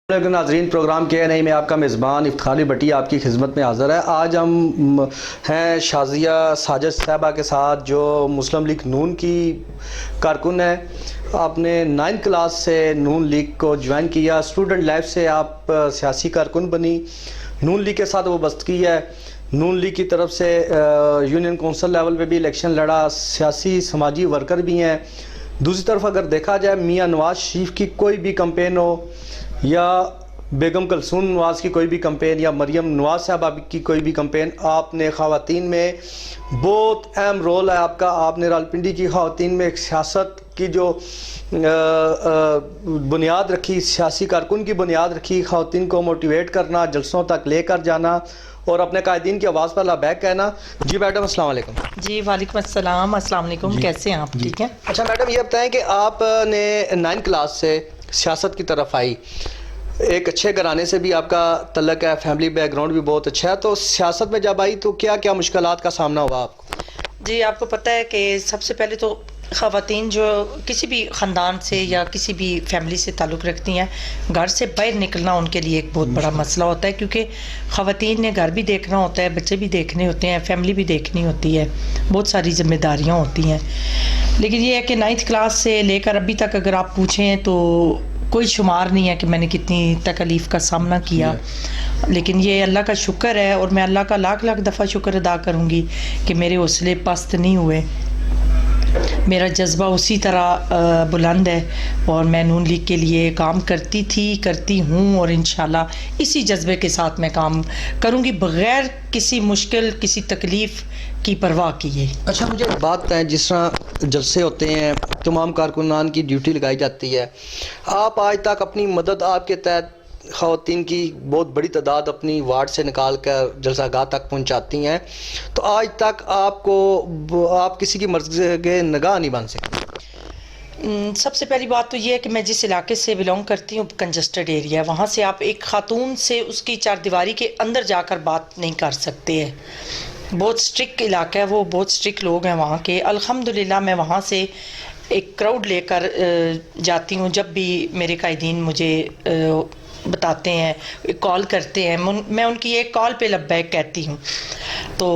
علیکم ناظرین، programme KNI میں آپ کا میزبان افتخار علی بٹی آپ کی خدمت میں حاضر ہے۔ آج ہم ہیں شازیہ ساجد صاحبہ کے ساتھ جو مسلم لیگ نون کی کارکن ہے۔ آپ نے 9 کلاس سے نون لیگ کو جوائن کیا، اسٹوڈنٹ لائف سے آپ سیاسی کارکن بنی، نون لیگ کے ساتھ وابستگی ہے، نون لیگ کی طرف سے یونین کونسل لیول پہ بھی الیکشن لڑا، سیاسی سماجی ورکر بھی ہیں۔ دوسری طرف اگر دیکھا جائے میاں نواز شریف کی کوئی بھی کمپین ہو یا بیگم کلثوم نواز کی کوئی بھی کمپین یا مریم نواز صاحبہ کی کوئی بھی کمپین، آپ نے خواتین میں بہت اہم رول ہے آپ کا۔ آپ نے راولپنڈی کی خواتین میں ایک سیاست کی جو بنیاد رکھی، سیاسی کارکن کی بنیاد رکھی، خواتین کو موٹیویٹ کرنا، جلسوں تک لے کر جانا اور اپنے قائدین کی آواز پر لبیک کہنا۔ جی میڈم السلام علیکم۔ جی وعلیکم السلام، السلام علیکم، کیسے ہیں آپ؟ ٹھیک ہیں۔ اچھا میڈم یہ بتائیں کہ آپ نے 9 کلاس سے سیاست کی طرف آئی، ایک اچھے گھرانے سے بھی آپ کا تعلق ہے، فیملی بیک گراؤنڈ بھی بہت اچھا ہے، تو سیاست میں جب آئی تو کیا کیا مشکلات کا سامنا ہوا آپ کو؟ جی آپ کو پتہ ہے کہ سب سے پہلے تو خواتین جو کسی بھی خاندان سے یا کسی بھی فیملی سے تعلق رکھتی ہیں، گھر سے باہر نکلنا ان کے لیے ایک بہت بڑا مسئلہ ہوتا ہے، کیونکہ خواتین نے گھر بھی دیکھنا ہوتا ہے، بچے بھی دیکھنے ہوتے ہیں، فیملی بھی دیکھنی ہوتی ہے، بہت ساری ذمہ داریاں ہوتی ہیں۔ لیکن یہ ہے کہ 9th کلاس سے لے کر ابھی تک اگر آپ پوچھیں تو کوئی شمار نہیں ہے کہ میں نے کتنی تکلیف کا سامنا کیا، لیکن یہ اللہ کا شکر ہے اور میں اللہ کا لاکھ لاکھ دفعہ شکر ادا کروں گی کہ میرے حوصلے پست نہیں ہوئے، میرا جذبہ اسی طرح بلند ہے اور میں نون لیگ کے لیے کام کرتی تھی، کرتی ہوں اور انشاءاللہ اسی جذبے کے ساتھ میں کام کروں گی بغیر کسی مشکل، کسی تکلیف کی پرواہ کیے۔ اچھا مجھے بات بتائیں، جس طرح جلسے ہوتے ہیں، تمام کارکنان کی ڈیوٹی لگائی جاتی ہے، آپ آج تک اپنی مدد آپ کے تحت خواتین کی بہت بڑی تعداد اپنی وارڈ سے نکال کر جلسہ گاہ تک پہنچاتی ہیں، تو آج تک آپ کسی کی مرضی کے نگاہ نہیں بن سکتے؟ سب سے پہلی بات تو یہ ہے کہ میں جس علاقے سے بلونگ کرتی ہوں کنجسٹڈ ایریا ہے، وہاں سے آپ ایک خاتون سے اس کی چار دیواری کے اندر جا کر بات نہیں کر سکتے ہیں، بہت سٹرک علاقہ ہے وہ، بہت سٹرک لوگ ہیں وہاں کے۔ الحمدللہ میں وہاں سے ایک کراؤڈ لے کر جاتی ہوں، جب بھی میرے قائدین مجھے بتاتے ہیں، کال کرتے ہیں، میں ان کی ایک کال پہ لبیک کہتی ہوں۔ تو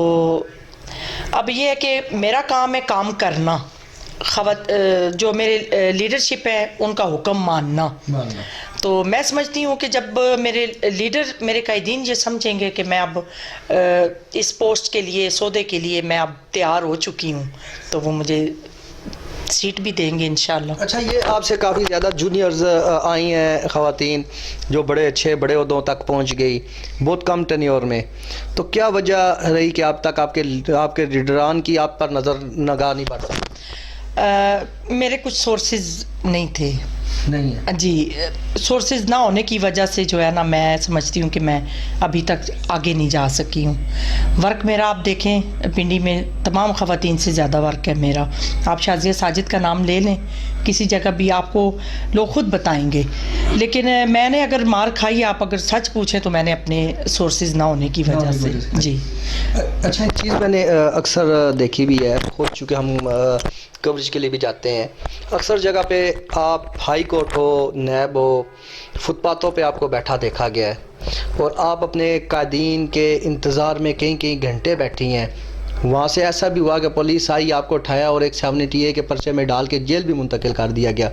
اب یہ ہے کہ میرا کام ہے کام کرنا، جو میرے لیڈرشپ ہے ان کا حکم ماننا۔ تو میں سمجھتی ہوں کہ جب میرے لیڈر، میرے قائدین یہ سمجھیں گے کہ میں اب اس پوسٹ کے لیے، عہدے کے لیے میں اب تیار ہو چکی ہوں، تو وہ مجھے سیٹ بھی دیں گے انشاءاللہ۔ اچھا یہ آپ سے کافی زیادہ جونیئرز آئی ہیں خواتین جو بڑے اچھے بڑے عہدوں تک پہنچ گئی بہت کم ٹینیور میں، تو کیا وجہ رہی کہ اب تک آپ کے لیڈران کی آپ پر نظر نگاہ نہیں پڑ سکتی؟ میرے کچھ سورسز نہیں تھے، نہیں ہے جی، سورسز نہ ہونے کی وجہ سے جو ہے نا، میں سمجھتی ہوں کہ میں ابھی تک آگے نہیں جا سکی ہوں۔ ورک میرا آپ دیکھیں پنڈی میں تمام خواتین سے زیادہ ورک ہے میرا، آپ شازیہ ساجد کا نام لے لیں کسی جگہ بھی آپ کو لوگ خود بتائیں گے، لیکن میں نے اگر مار کھائی، آپ اگر سچ پوچھیں تو میں نے اپنے سورسز نہ ہونے کی وجہ سے۔ جی اچھا ایک چیز میں نے اکثر دیکھی بھی ہے، خود چونکہ ہم کوریج کے لیے بھی جاتے ہیں، اکثر جگہ پہ آپ ہائی کورٹ ہو، نیب ہو، فٹ پاتھوں پہ آپ کو بیٹھا دیکھا گیا ہے اور آپ اپنے قائدین کے انتظار میں کئی گھنٹے بیٹھی ہیں۔ وہاں سے ایسا بھی ہوا کہ پولیس آئی، آپ کو اٹھایا اور ایک 7TA کے پرچے میں ڈال کے جیل بھی منتقل کر دیا گیا،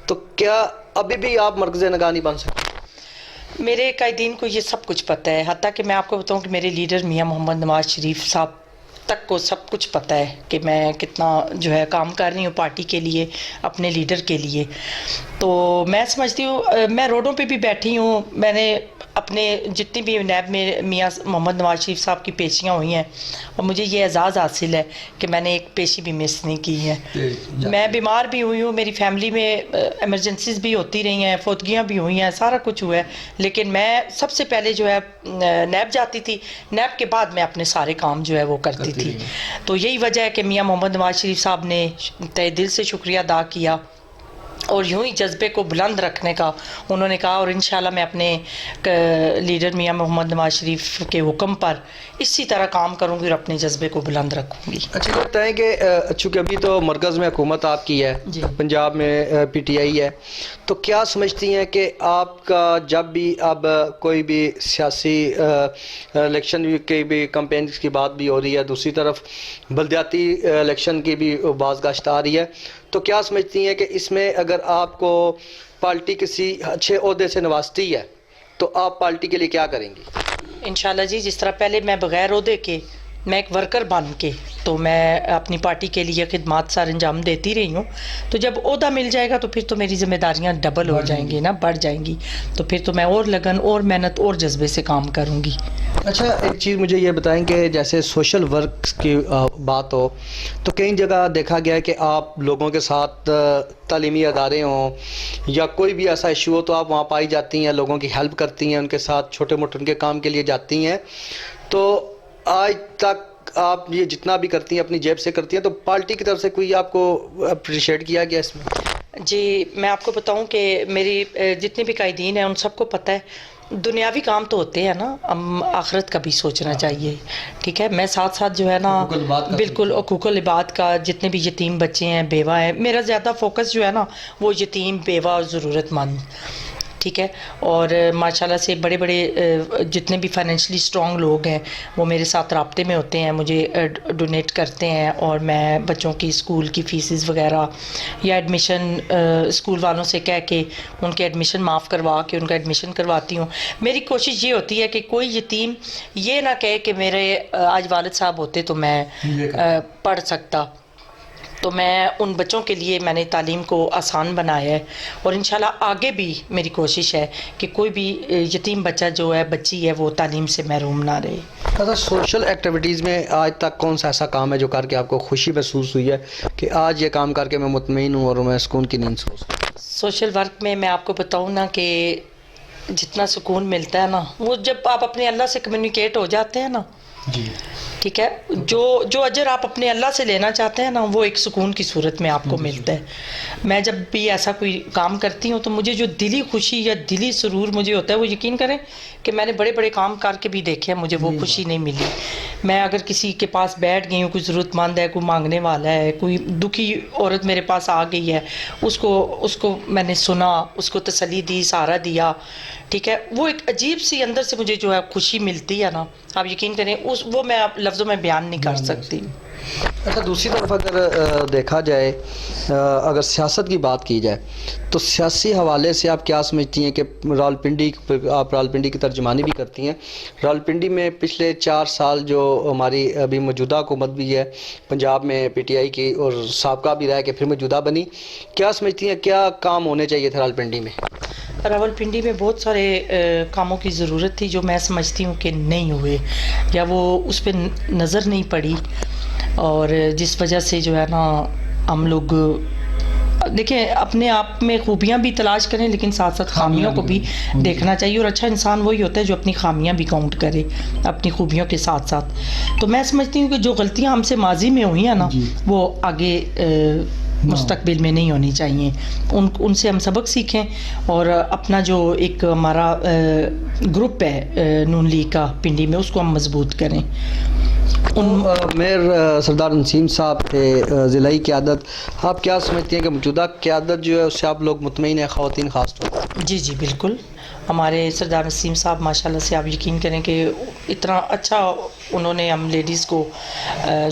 تو کیا ابھی بھی آپ مرکز نگاہ نہیں بن سکتے؟ میرے قائدین کو یہ سب کچھ پتہ ہے، حتیٰ کہ میں آپ کو بتاؤں کہ میرے لیڈر میاں محمد نواز شریف صاحب تک کو سب کچھ پتہ ہے کہ میں کتنا جو ہے کام کر رہی ہوں پارٹی کے لیے، اپنے لیڈر کے لیے۔ تو میں سمجھتی ہوں، میں روڈوں پہ بھی بیٹھی ہوں، میں نے اپنے جتنی بھی نیب میں میاں محمد نواز شریف صاحب کی پیشیاں ہوئی ہیں اور مجھے یہ اعزاز حاصل ہے کہ میں نے ایک پیشی بھی مس نہیں کی ہے۔ میں بیمار بھی ہوئی ہوں، میری فیملی میں ایمرجنسیز بھی ہوتی رہی ہیں، فوتگیاں بھی ہوئی ہیں، سارا کچھ ہوا ہے، لیکن میں سب سے پہلے جو ہے نیب جاتی تھی، نیب کے بعد میں اپنے سارے کام جو ہے وہ کرتی تھی۔ تو یہی وجہ ہے کہ میاں محمد نواز شریف صاحب نے تہہ دل سے شکریہ ادا کیا اور یوں ہی جذبے کو بلند رکھنے کا انہوں نے کہا، اور انشاءاللہ میں اپنے لیڈر میاں محمد نواز شریف کے حکم پر اسی طرح کام کروں گی اور اپنے جذبے کو بلند رکھوں گی۔ اچھا یہ بتائیں کہ چونکہ ابھی تو مرکز میں حکومت آپ کی ہے، جی۔ پنجاب میں پی ٹی آئی ہے، تو کیا سمجھتی ہیں کہ آپ کا جب بھی اب کوئی بھی سیاسی الیکشن کی بھی کمپینز کی بات بھی ہو رہی ہے، دوسری طرف بلدیاتی الیکشن کی بھی باز گشت آ رہی ہے، تو کیا سمجھتی ہیں کہ اس میں اگر آپ کو پارٹی کسی اچھے عہدے سے نوازتی ہے تو آپ پارٹی کے لیے کیا کریں گی؟ انشاءاللہ جی، جس طرح پہلے میں بغیر عہدے کے میں ایک ورکر بن کے تو میں اپنی پارٹی کے لیے خدمات سر انجام دیتی رہی ہوں، تو جب عہدہ مل جائے گا تو پھر تو میری ذمہ داریاں ڈبل ہو جائیں گی نا، بڑھ جائیں گی، تو پھر تو میں اور لگن اور محنت اور جذبے سے کام کروں گی۔ اچھا ایک چیز مجھے یہ بتائیں کہ جیسے سوشل ورک کی بات ہو تو کئی جگہ دیکھا گیا ہے کہ آپ لوگوں کے ساتھ تعلیمی ادارے ہوں یا کوئی بھی ایسا ایشو ہو تو آپ وہاں پائی جاتی ہیں، لوگوں کی ہیلپ کرتی ہیں، ان کے ساتھ چھوٹے موٹے ان کے کام کے لیے جاتی ہیں، تو آج تک آپ یہ جتنا بھی کرتی ہیں اپنی جیب سے کرتی ہیں، تو پارٹی کی طرف سے کوئی آپ کو اپریشیٹ کیا گیا اس میں؟ جی، میں آپ کو بتاؤں کہ میری جتنے بھی قائدین ہیں ان سب کو پتہ ہے دنیاوی کام تو ہوتے ہیں نا، آخرت کا بھی سوچنا چاہیے، ٹھیک ہے؟ میں ساتھ ساتھ جو ہے نا بالکل حقوق العباد کا، جتنے بھی یتیم بچے ہیں، بیوہ ہیں، میرا زیادہ فوکس جو ہے نا وہ یتیم، بیوہ اور ضرورت مند، ٹھیک ہے؟ اور ماشاءاللہ سے بڑے بڑے جتنے بھی فائنینشلی اسٹرانگ لوگ ہیں وہ میرے ساتھ رابطے میں ہوتے ہیں، مجھے ڈونیٹ کرتے ہیں، اور میں بچوں کی اسکول کی فیسز وغیرہ یا ایڈمیشن اسکول والوں سے کہہ کے ان کے ایڈمیشن معاف کروا کے ان کا ایڈمیشن کرواتی ہوں۔ میری کوشش یہ ہوتی ہے کہ کوئی یتیم یہ نہ کہے کہ میرے آج والد صاحب ہوتے تو میں پڑھ سکتا، تو میں ان بچوں کے لیے میں نے تعلیم کو آسان بنایا ہے، اور انشاءاللہ آگے بھی میری کوشش ہے کہ کوئی بھی یتیم بچہ جو ہے، بچی ہے، وہ تعلیم سے محروم نہ رہے۔ اچھا سوشل ایکٹیویٹیز میں آج تک کون سا ایسا کام ہے جو کر کے آپ کو خوشی محسوس ہوئی ہے کہ آج یہ کام کر کے میں مطمئن ہوں اور میں سکون کی نیند سو سکوں؟ سوشل ورک میں میں آپ کو بتاؤں نا کہ جتنا سکون ملتا ہے نا، وہ جب آپ اپنے اللہ سے کمیونیکیٹ ہو جاتے ہیں نا، جی ٹھیک ہے، جو اجر آپ اپنے اللہ سے لینا چاہتے ہیں نا وہ ایک سکون کی صورت میں آپ کو ملتا ہے۔ میں جب بھی ایسا کوئی کام کرتی ہوں تو مجھے جو دلی خوشی یا دلی سرور مجھے ہوتا ہے، وہ یقین کریں کہ میں نے بڑے بڑے کام کر کے بھی دیکھے ہیں، مجھے وہ خوشی نہیں ملی۔ میں اگر کسی کے پاس بیٹھ گئی ہوں، کوئی ضرورت مند ہے، کوئی مانگنے والا ہے، کوئی دکھی عورت میرے پاس آ گئی ہے، اس کو میں نے سنا، اس کو تسلی دی، سہارا دیا، ٹھیک ہے، وہ ایک عجیب سی اندر سے مجھے جو ہے خوشی ملتی ہے نا، آپ یقین کریں وہ میں لفظوں میں بیان نہیں کر سکتی۔ اچھا دوسری طرف اگر دیکھا جائے، اگر سیاست کی بات کی جائے تو سیاسی حوالے سے آپ کیا سمجھتی ہیں کہ راولپنڈی، آپ راولپنڈی کی ترجمانی بھی کرتی ہیں، راولپنڈی میں پچھلے 4 سال جو ہماری ابھی موجودہ حکومت بھی ہے پنجاب میں پی ٹی آئی کی اور سابقہ بھی رہ کے پھر موجودہ بنی، کیا سمجھتی ہیں کیا کام ہونے چاہیے تھے راولپنڈی میں؟ راولپنڈی میں بہت سارے کاموں کی ضرورت تھی جو میں سمجھتی ہوں کہ نہیں ہوئے یا وہ اس پہ نظر نہیں پڑی، اور جس وجہ سے جو ہے نا ہم لوگ دیکھیں اپنے آپ میں خوبیاں بھی تلاش کریں لیکن ساتھ ساتھ خامیوں کو بھی دیکھنا چاہیے، اور اچھا انسان وہی ہوتا ہے جو اپنی خامیاں بھی کاؤنٹ کرے اپنی خوبیوں کے ساتھ ساتھ۔ تو میں سمجھتی ہوں کہ جو غلطیاں ہم سے ماضی میں ہوئی ہیں نا وہ آگے مستقبل میں نہیں ہونی چاہیے، ان سے ہم سبق سیکھیں، اور اپنا جو ایک ہمارا گروپ ہے نون لیگ کا پنڈی میں اس کو ہم مضبوط کریں۔ میر سردار نسیم صاحب تھے ضلعی قیادت، آپ کیا سمجھتی ہیں کہ موجودہ قیادت جو ہے اس سے آپ لوگ مطمئن ہیں، خواتین خاص طور پر؟ جی جی بالکل، ہمارے سردار نسیم صاحب ماشاءاللہ سے آپ یقین کریں کہ اتنا اچھا انہوں نے ہم لیڈیز کو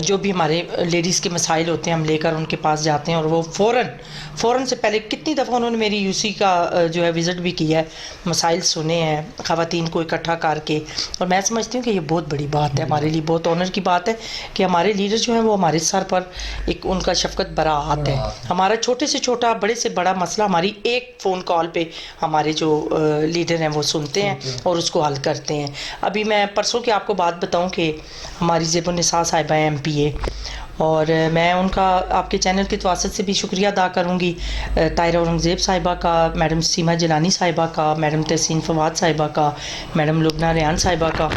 جو بھی ہمارے لیڈیز کے مسائل ہوتے ہیں ہم لے کر ان کے پاس جاتے ہیں، اور وہ فوراً سے پہلے کتنی دفعہ انہوں نے میری یو سی کا جو ہے وزٹ بھی کیا ہے، مسائل سنے ہیں خواتین کو اکٹھا کر کے، اور میں سمجھتی ہوں کہ یہ بہت بڑی بات ہے، ہمارے لیے بہت آنر کی بات ہے کہ ہمارے لیڈر جو ہیں وہ ہمارے سر پر ایک ان کا شفقت برا ہاتھ ہے، ہمارا چھوٹے سے چھوٹا بڑے سے بڑا مسئلہ ہماری ایک فون کال پہ ہمارے جو لیڈر ہیں وہ سنتے ہیں اور اس کو حل کرتے ہیں۔ ابھی میں پرسوں کی آپ کو بات بتاؤں کہ ہماری زیب النساء صاحبہ ہیں MP اور میں ان کا آپ کے چینل کی تواسط سے بھی شکریہ ادا کروں گی، طاہرہ اورنگزیب صاحبہ کا، میڈم سیمہ جیلانی صاحبہ کا، میڈم تحسین فواد صاحبہ کا، میڈم لبنہ ریان صاحبہ کا،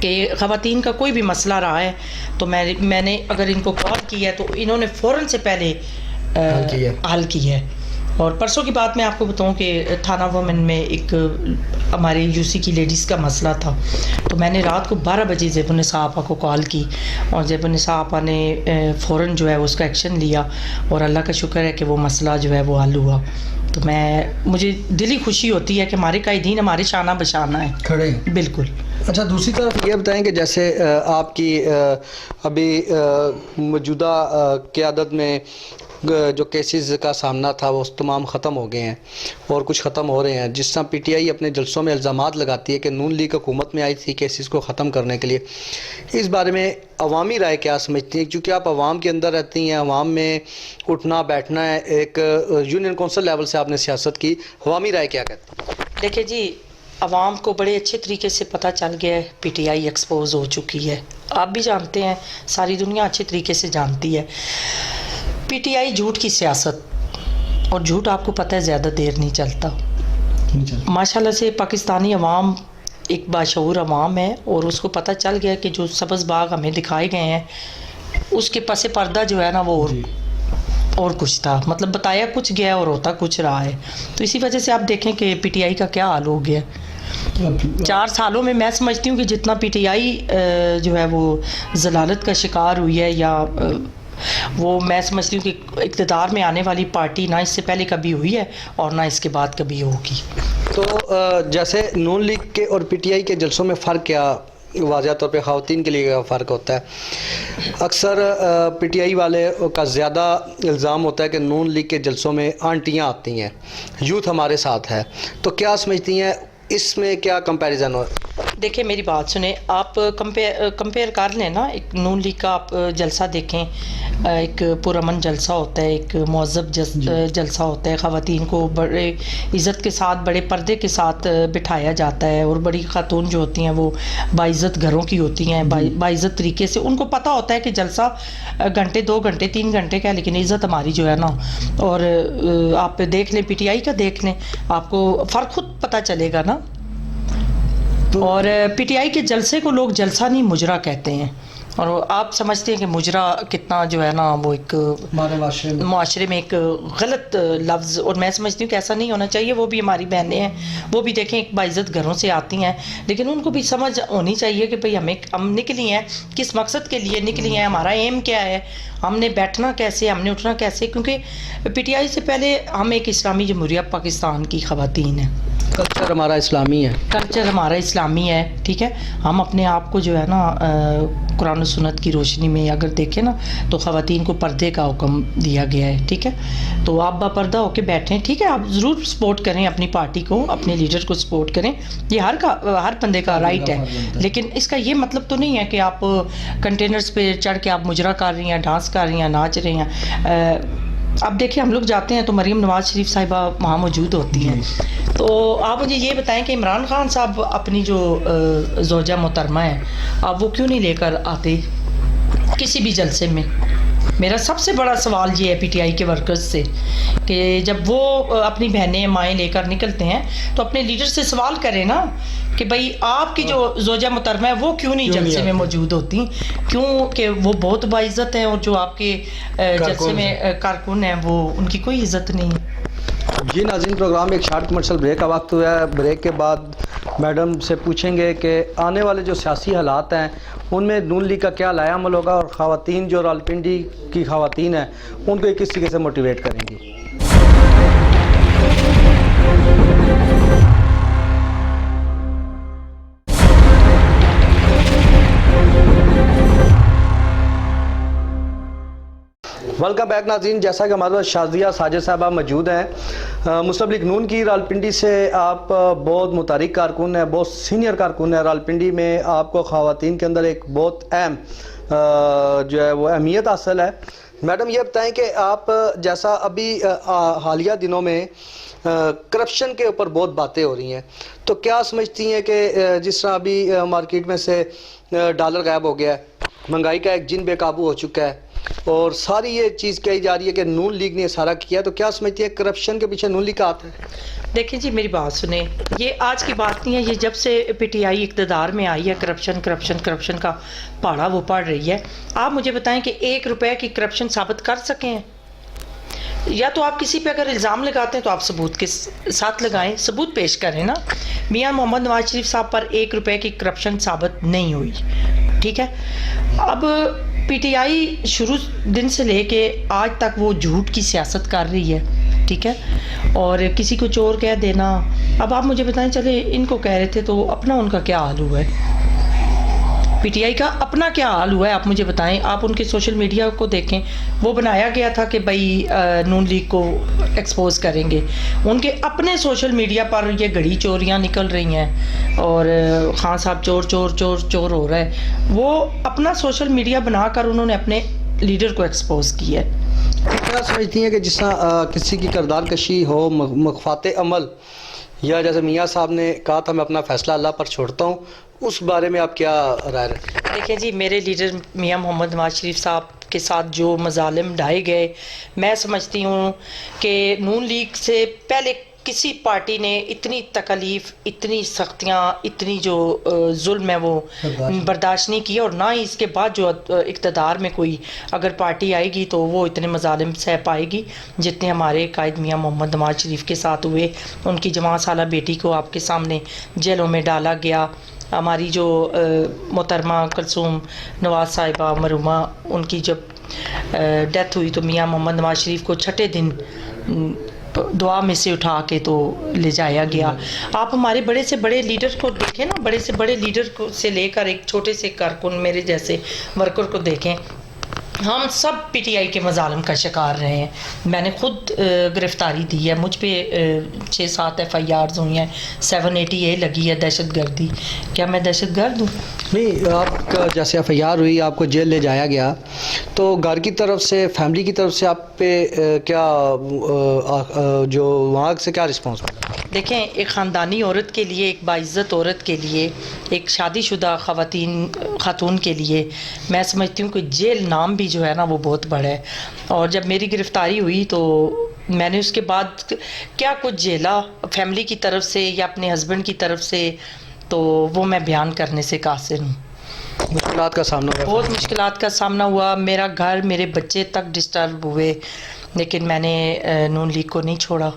کہ خواتین کا کوئی بھی مسئلہ رہا ہے تو میں نے اگر ان کو کال کی ہے تو انہوں نے فوراً سے پہلے حل کی ہے، اور پرسوں کی بات میں آپ کو بتاؤں کہ تھانہ وومن میں ایک ہمارے یو سی کی لیڈیز کا مسئلہ تھا، تو میں نے رات کو 12 بجے زیب النساء آپا کو کال کی، اور زیب النساء آپا نے فوراً جو ہے اس کا ایکشن لیا، اور اللہ کا شکر ہے کہ وہ مسئلہ جو ہے وہ حل ہوا. تو مجھے دلی خوشی ہوتی ہے کہ ہمارے قائدین ہمارے شانہ بشانہ ہیں کھڑے. بالکل. اچھا، دوسری طرف یہ بتائیں کہ جیسے آپ کی ابھی موجودہ قیادت میں جو کیسز کا سامنا تھا وہ تمام ختم ہو گئے ہیں اور کچھ ختم ہو رہے ہیں. جس طرح پی ٹی آئی اپنے جلسوں میں الزامات لگاتی ہے کہ نون لیگ حکومت میں آئی تھی کیسز کو ختم کرنے کے لیے، اس بارے میں عوامی رائے کیا سمجھتی ہیں؟ کیونکہ آپ عوام کے اندر رہتی ہیں، عوام میں اٹھنا بیٹھنا ہے، ایک یونین کونسل لیول سے آپ نے سیاست کی، عوامی رائے کیا کہتی ہیں؟ دیکھیں جی، عوام کو بڑے اچھے طریقے سے پتہ چل گیا ہے پی ٹی آئی ایکسپوز ہو چکی ہے. آپ بھی جانتے ہیں، ساری دنیا اچھے طریقے سے جانتی ہے. پی ٹی آئی جھوٹ کی سیاست، اور جھوٹ آپ کو پتہ ہے زیادہ دیر نہیں چلتا. ماشاءاللہ سے پاکستانی عوام ایک باشعور عوام ہے، اور اس کو پتہ چل گیا کہ جو سبز باغ ہمیں دکھائے گئے ہیں اس کے پس پردہ جو ہے نا وہ اور کچھ تھا، مطلب بتایا کچھ گیا اور ہوتا کچھ رہا ہے. تو اسی وجہ سے آپ دیکھیں کہ پی ٹی آئی کا کیا حال ہو گیا. 4 سالوں میں میں سمجھتی ہوں کہ جتنا پی ٹی آئی جو ہے وہ ضلالت کا شکار ہوئی ہے، یا وہ میں سمجھتی ہوں کہ اقتدار میں آنے والی پارٹی نہ اس سے پہلے کبھی ہوئی ہے اور نہ اس کے بعد کبھی ہوگی. تو جیسے نون لیگ کے اور پی ٹی آئی کے جلسوں میں فرق کیا؟ واضح طور پہ خواتین کے لیے فرق ہوتا ہے. اکثر پی ٹی آئی والے کا زیادہ الزام ہوتا ہے کہ نون لیگ کے جلسوں میں آنٹیاں آتی ہیں، یوتھ ہمارے ساتھ ہے. تو کیا سمجھتی ہیں اس میں کیا کمپیریزن ہو؟ دیکھیں میری بات سنیں، آپ کمپیئر کر لیں نا. ایک نون لیگ کا آپ جلسہ دیکھیں، ایک پرامن جلسہ ہوتا ہے، ایک مہذب جلسہ ہوتا ہے، خواتین کو بڑے عزت کے ساتھ بڑے پردے کے ساتھ بٹھایا جاتا ہے، اور بڑی خاتون جو ہوتی ہیں وہ باعزت گھروں کی ہوتی ہیں، باعزت طریقے سے. ان کو پتہ ہوتا ہے کہ جلسہ گھنٹے 2 گھنٹے 3 گھنٹے کا ہے، لیکن عزت ہماری جو ہے نا. اور آپ دیکھ لیں پی ٹی آئی کا، دیکھ لیں آپ کو فرق خود پتہ چلے گا نا. اور پی ٹی آئی کے جلسے کو لوگ جلسہ نہیں مجرا کہتے ہیں، اور آپ سمجھتے ہیں کہ مجرا کتنا جو ہے نا وہ ایک معاشرے میں ایک غلط لفظ، اور میں سمجھتی ہوں کہ ایسا نہیں ہونا چاہیے. وہ بھی ہماری بہنیں ہیں، وہ بھی دیکھیں ایک باعزت گھروں سے آتی ہیں، لیکن ان کو بھی سمجھ ہونی چاہیے کہ بھئی ہم نکلی ہیں کس مقصد کے لیے نکلی ہیں، ہمارا ایم کیا ہے، ہم نے بیٹھنا کیسے، ہم نے اٹھنا کیسے. کیونکہ پی ٹی آئی سے پہلے ہم ایک اسلامی جمہوریہ پاکستان کی خواتین ہیں، کلچر ہمارا اسلامی ہے، کلچر ہمارا اسلامی ہے. ٹھیک ہے، ہم اپنے آپ کو جو ہے نا قرآن و سنت کی روشنی میں اگر دیکھیں نا تو خواتین کو پردے کا حکم دیا گیا ہے. ٹھیک ہے، تو آپ با پردہ ہو کے بیٹھیں. ٹھیک ہے، آپ ضرور سپورٹ کریں اپنی پارٹی کو، اپنے لیڈر کو سپورٹ کریں، یہ ہر بندے کا رائٹ ہے. لیکن اس کا یہ مطلب تو نہیں ہے کہ آپ کنٹینرز پہ چڑھ کے آپ مجرا کر رہی ہیں، ڈانس کر رہی ہیں، ناچ رہی ہیں. اب دیکھیں ہم لوگ جاتے ہیں تو مریم نواز شریف صاحبہ وہاں موجود ہوتی ہیں. تو آپ مجھے یہ بتائیں کہ عمران خان صاحب اپنی جو زوجہ محترمہ ہے، اب وہ کیوں نہیں لے کر آتے کسی بھی جلسے میں؟ میرا سب سے بڑا سوال یہ ہے پی ٹی آئی کے ورکرز سے کہ جب وہ اپنی بہنیں مائیں لے کر نکلتے ہیں تو اپنے لیڈر سے سوال کریں نا کہ بھائی آپ کی جو زوجہ محترمہ ہے وہ کیوں نہیں جلسے میں موجود ہوتی، کیوں کہ وہ بہت باعزت ہیں، اور جو آپ کے جلسے میں کارکن ہیں وہ ان کی کوئی عزت نہیں ہے. جی ناظرین، پروگرام ایک شارٹ کمرشل بریک کا وقت ہوا ہے. بریک کے بعد میڈم سے پوچھیں گے کہ آنے والے جو سیاسی حالات ہیں ان میں نون لیگ کا کیا لائحہ عمل ہوگا، اور خواتین جو راولپنڈی کی خواتین ہیں ان کو کس طریقے سے موٹیویٹ کریں گی. ویلکم بیک ناظرین. جیسا کہ ہمارے پاس شازیہ ساجد صاحبہ موجود ہیں، مسلم لیگ نون کی راولپنڈی سے. آپ بہت متحرک کارکن ہیں، بہت سینئر کارکن ہیں. راولپنڈی میں آپ کو خواتین کے اندر ایک بہت اہم جو ہے وہ اہمیت حاصل ہے. میڈم یہ بتائیں کہ آپ جیسا ابھی حالیہ دنوں میں کرپشن کے اوپر بہت باتیں ہو رہی ہیں، تو کیا سمجھتی ہیں کہ جس طرح ابھی مارکیٹ میں سے ڈالر غائب ہو گیا ہے، مہنگائی کا ایک جن بے قابو ہو چکا ہے، اور ساری یہ چیز کہی جا رہی ہے کہ نون لیگ نے سارا کیا، تو کیا سمجھتی ہے کرپشن کے پیچھے نون لیگ کا ہاتھ ہے؟ دیکھیں جی میری بات سنیں، یہ آج کی بات نہیں ہے، یہ جب سے پی ٹی آئی اقتدار میں آئی ہے کرپشن کا پہاڑا وہ پڑ رہی ہے. آپ مجھے بتائیں کہ 1 روپے کی کرپشن ثابت کر سکیں ہیں؟ یا تو آپ کسی پہ اگر الزام لگاتے ہیں تو آپ ثبوت کے ساتھ لگائیں, ثبوت پیش کریں نا. میاں محمد نواز شریف صاحب پر 1 روپے کی کرپشن ثابت نہیں ہوئی, ٹھیک ہے. اب پی ٹی آئی شروع دن سے لے کے آج تک وہ جھوٹ کی سیاست کر رہی ہے, ٹھیک ہے, اور کسی کو چور کہہ دینا. اب آپ مجھے بتائیں, چلے ان کو کہہ رہے تھے تو اپنا ان کا کیا حال ہوا ہے, پی ٹی آئی کا اپنا کیا حال ہوا ہے, آپ مجھے بتائیں. آپ ان کے سوشل میڈیا کو دیکھیں, وہ بنایا گیا تھا کہ بھائی نون لیگ کو ایکسپوز کریں گے. ان کے اپنے سوشل میڈیا پر یہ گھڑی چوریاں نکل رہی ہیں اور خان صاحب چور چور چور چور ہو رہا ہے. وہ اپنا سوشل میڈیا بنا کر انہوں نے اپنے لیڈر کو ایکسپوز کیا ہے. کیا سمجھتی ہیں کہ جس طرح کسی کی کردار کشی ہو, مخفات عمل, یا جیسے میاں صاحب نے کہا تھا میں اپنا فیصلہ اللہ پر چھوڑتا ہوں, اس بارے میں آپ کیا رائے رکھتے ہیں؟ دیکھیں جی, میرے لیڈر میاں محمد نواز شریف صاحب کے ساتھ جو مظالم ڈھائے گئے, میں سمجھتی ہوں کہ نون لیگ سے پہلے کسی پارٹی نے اتنی تکلیف, اتنی سختیاں, اتنی جو ظلم ہے وہ برداشت نہیں کیا, اور نہ ہی اس کے بعد جو اقتدار میں کوئی اگر پارٹی آئے گی تو وہ اتنے مظالم سہ پائے گی جتنے ہمارے قائد میاں محمد نواز شریف کے ساتھ ہوئے. ان کی جوان سالہ بیٹی کو آپ کے سامنے جیلوں میں ڈالا گیا. ہماری جو محترمہ کلثوم نواز صاحبہ مرحومہ, ان کی جب ڈیتھ ہوئی تو میاں محمد نواز شریف کو چھٹے دن دعا میں سے اٹھا کے تو لے جایا گیا. آپ ہمارے بڑے سے بڑے لیڈر کو دیکھیں نا, بڑے سے بڑے لیڈر کو سے لے کر ایک چھوٹے سے کارکن میرے جیسے ورکر کو دیکھیں, ہم سب پی ٹی آئی کے مظالم کا شکار رہے ہیں. میں نے خود گرفتاری دی ہے, مجھ پہ 6-7 FIRs ہوئی ہیں, 780A لگی ہے دہشت گردی. کیا میں دہشت گرد ہوں؟ نہیں, آپ کا جیسے FIR ہوئی, آپ کو جیل لے جایا گیا, تو گھر کی طرف سے, فیملی کی طرف سے آپ پہ کیا جو وہاں سے کیا رسپانس ملا؟ دیکھیں, ایک خاندانی عورت کے لیے, ایک باعزت عورت کے لیے, ایک شادی شدہ خاتون کے لیے میں سمجھتی ہوں کہ جیل نام بھی جو ہے نا وہ بہت بڑا ہے. اور جب میری گرفتاری ہوئی تو میں نے اس کے بعد کیا کچھ جھیلا فیملی کی طرف سے یا اپنے ہسبینڈ کی طرف سے, تو وہ میں بیان کرنے سے قاصر ہوں. مشکلات کا سامنا ہوا, بہت مشکلات کا سامنا ہوا. میرا گھر, میرے بچے تک ڈسٹرب ہوئے, لیکن میں نے نون لیگ کو نہیں چھوڑا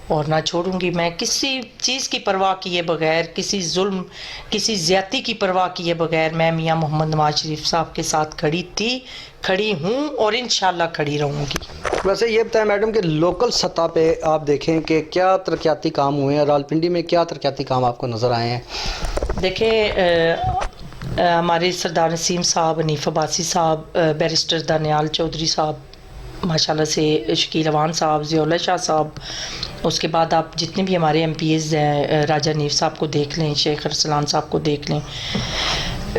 اور نہ چھوڑوں گی. میں کسی چیز کی پرواہ کیے بغیر, کسی ظلم, کسی زیادتی کی پرواہ کیے بغیر میں میاں محمد نواز شریف صاحب کے ساتھ کھڑی تھی, کھڑی ہوں اور انشاءاللہ کھڑی رہوں گی. ویسے یہ بتائیں میڈم کہ لوکل سطح پہ آپ دیکھیں کہ کیا ترقیاتی کام ہوئے ہیں, راولپنڈی میں کیا ترقیاتی کام آپ کو نظر آئے ہیں؟ دیکھیں, ہمارے سردار نسیم صاحب, حنیف عباسی صاحب, بیرسٹر دانیال چودھری صاحب, ماشاءاللہ سے شکیل اوان صاحب, ضیاء اللہ شاہ صاحب, اس کے بعد آپ جتنے بھی ہمارے MPs ہیں, راجہ حنیف صاحب کو دیکھ لیں, شیخ ارسلان صاحب کو دیکھ لیں.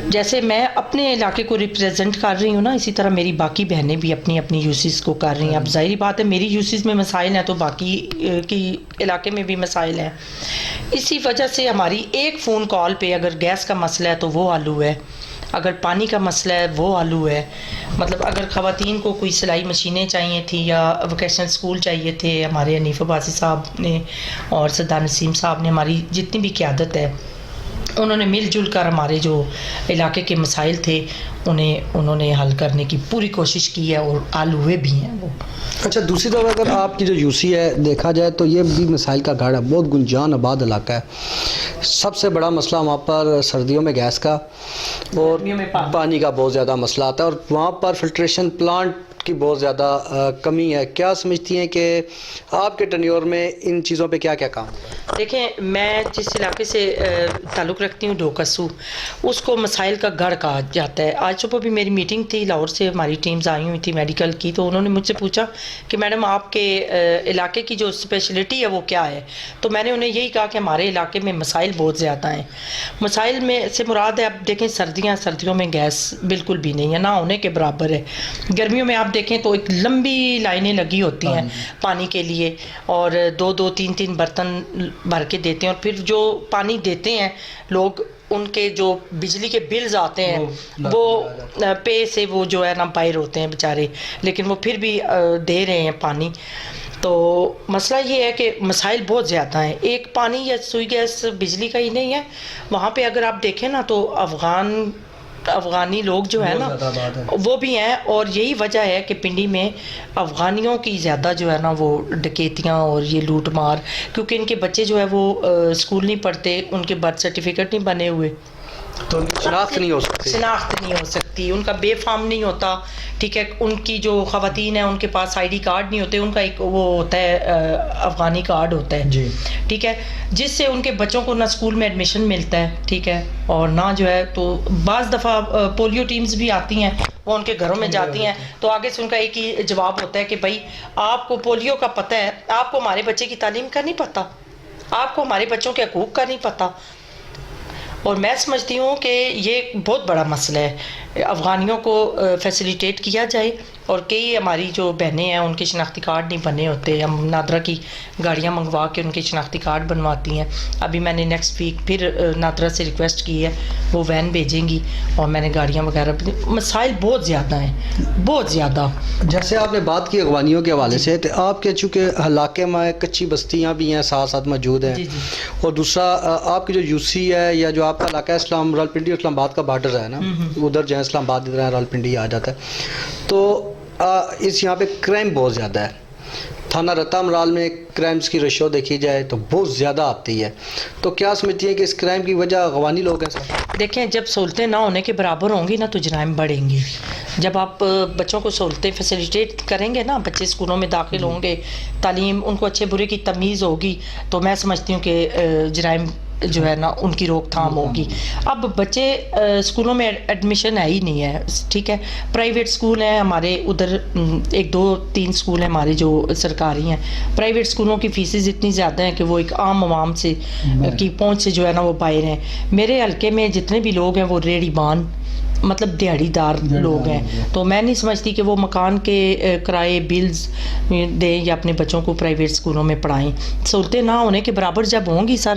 جیسے میں اپنے علاقے کو ریپریزنٹ کر رہی ہوں نا, اسی طرح میری باقی بہنیں بھی اپنی اپنی یوسیز کو کر رہی ہیں. اب ظاہری بات ہے میری یوسیز میں مسائل ہیں تو باقی کی علاقے میں بھی مسائل ہیں. اسی وجہ سے ہماری ایک فون کال پہ اگر گیس کا مسئلہ ہے تو وہ حل ہوا ہے, اگر پانی کا مسئلہ ہے وہ حل ہوا ہے. مطلب اگر خواتین کو کوئی سلائی مشینیں چاہیے تھیں یا ووکیشنل اسکول چاہیے تھے, ہمارے حنیف عباسی صاحب نے اور سردار نسیم صاحب نے, ہماری جتنی بھی قیادت ہے, انہوں نے مل جل کر ہمارے جو علاقے کے مسائل تھے انہوں نے حل کرنے کی پوری کوشش کی ہے اور حل ہوئے بھی ہیں وہ. اچھا, دوسری طرف اگر آپ کی جو UC ہے دیکھا جائے تو یہ بھی مسائل کا گھر ہے, بہت گنجان آباد علاقہ ہے. سب سے بڑا مسئلہ وہاں پر سردیوں میں گیس کا اور پانی کا بہت زیادہ مسئلہ آتا ہے, اور وہاں پر فلٹریشن پلانٹ کی بہت زیادہ کمی ہے. کیا سمجھتی ہیں کہ آپ کے ٹینیور میں ان چیزوں پہ کیا کیا کام ہے؟ دیکھیں, میں جس علاقے سے تعلق رکھتی ہوں ڈوکسو, اس کو مسائل کا گڑھ کہا جاتا ہے. آج صبح بھی میری میٹنگ تھی, لاہور سے ہماری ٹیمز آئی ہوئی تھی میڈیکل کی, تو انہوں نے مجھ سے پوچھا کہ میڈم آپ کے علاقے کی جو اسپیشلٹی ہے وہ کیا ہے. تو میں نے انہیں یہی کہا کہ ہمارے علاقے میں مسائل بہت زیادہ ہیں. مسائل میں سے مراد ہے, اب دیکھیں سردیوں میں گیس بالکل بھی نہیں ہے, نہ ہونے کے برابر ہے. گرمیوں میں آپ دیکھیں تو ایک لمبی لائنیں لگی ہوتی ہیں پانی کے لیے, اور 2-3 برتن بھر کے دیتے ہیں, اور پھر جو پانی دیتے ہیں لوگ, ان کے جو بجلی کے بلز آتے ہیں وہ پے سے وہ جو ہے نا باہر ہوتے ہیں بیچارے, لیکن وہ پھر بھی دے رہے ہیں پانی. تو مسئلہ یہ ہے کہ مسائل بہت زیادہ ہیں. ایک پانی یا سوئی گیس بجلی کا ہی نہیں ہے, وہاں پہ اگر آپ دیکھیں نا تو افغان افغانی لوگ جو ہے نا وہ بھی ہیں, اور یہی وجہ ہے کہ پنڈی میں افغانیوں کی زیادہ جو ہے نا وہ ڈکیتیاں اور یہ لوٹ مار, کیونکہ ان کے بچے جو ہے وہ اسکول نہیں پڑھتے, ان کے برتھ سرٹیفکیٹ نہیں بنے ہوئے, تو شناخت نہیں ہو سکتی, شناخت نہیں ہو سکتی, ان کا بے فارم نہیں ہوتا, ٹھیک ہے, ان کی جو خواتین ہیں ان کے پاس آئی ڈی کارڈ نہیں ہوتے, ان کا ایک وہ ہوتا ہے افغانی کارڈ ہوتا ہے جی, ٹھیک ہے, جس سے ان کے بچوں کو نہ اسکول میں ایڈمیشن ملتا ہے, ٹھیک ہے, اور نہ جو ہے تو بعض دفعہ پولیو ٹیمز بھی آتی ہیں, وہ ان کے گھروں میں جاتی ہیں, تو آگے سے ان کا ایک ہی جواب ہوتا ہے کہ بھائی آپ کو پولیو کا پتہ ہے, آپ کو ہمارے بچے کی تعلیم کا نہیں پتہ, آپ کو ہمارے بچوں کے حقوق کا نہیں پتہ. اور میں سمجھتی ہوں کہ یہ بہت بڑا مسئلہ ہے, افغانیوں کو فیسیلیٹیٹ کیا جائے, اور کئی ہماری جو بہنیں ہیں ان کے شناختی کارڈ نہیں بنے ہوتے, ہم نادرا کی گاڑیاں منگوا کے ان کے شناختی کارڈ بنواتی ہیں. ابھی میں نے نیکسٹ ویک پھر نادرا سے ریکویسٹ کی ہے, وہ وین بھیجیں گی, اور میں نے گاڑیاں وغیرہ, مسائل بہت زیادہ ہیں, بہت زیادہ. جیسے آپ نے بات کی اغوانیوں کے حوالے سے, تو آپ کے چونکہ علاقے میں کچی بستیاں بھی ہیں ساتھ ساتھ موجود ہیں, اور دوسرا آپ کی جو یو سی ہے یا جو آپ کا علاقہ ہے اسلام راولپنڈی اسلام آباد کا بارڈر ہے نا, ادھر جو ہے اسلام آباد ادھر راولپنڈی آ جاتا ہے, تو اس یہاں پہ کرائم بہت زیادہ ہے. تھانہ رتا امرال میں کرائمز کی ریشو دیکھی جائے تو بہت زیادہ آتی ہے, تو کیا سمجھتی ہیں کہ اس کرائم کی وجہ اغوانی لوگ ہیں سر؟ دیکھیں, جب سہولتیں نہ ہونے کے برابر ہوں گی نا تو جرائم بڑھیں گے. جب آپ بچوں کو سہولتیں فیسیلیٹیٹ کریں گے نا, بچے اسکولوں میں داخل ہوں گے, تعلیم ان کو اچھے برے کی تمیز ہوگی, تو میں سمجھتی ہوں کہ جرائم جو ہے نا ان کی روک تھام ہوگی. اب بچے اسکولوں میں ایڈمیشن ہے ہی نہیں ہے, ٹھیک ہے, پرائیویٹ اسکول ہیں ہمارے ادھر, 1 2 3 اسکول ہیں ہمارے جو سرکاری ہیں, پرائیویٹ اسکولوں کی فیسز اتنی زیادہ ہیں کہ وہ ایک عام عوام سے کی پہنچ سے جو ہے نا وہ باہر ہیں. میرے حلقے میں جتنے بھی لوگ ہیں وہ ریڑھی بان, مطلب دیہڑی دار لوگ ہیں, تو میں نہیں سمجھتی کہ وہ مکان کے کرائے بلز دیں یا اپنے بچوں کو پرائیویٹ اسکولوں میں پڑھائیں. سہولتیں نہ ہونے کے برابر جب ہوں گی سر,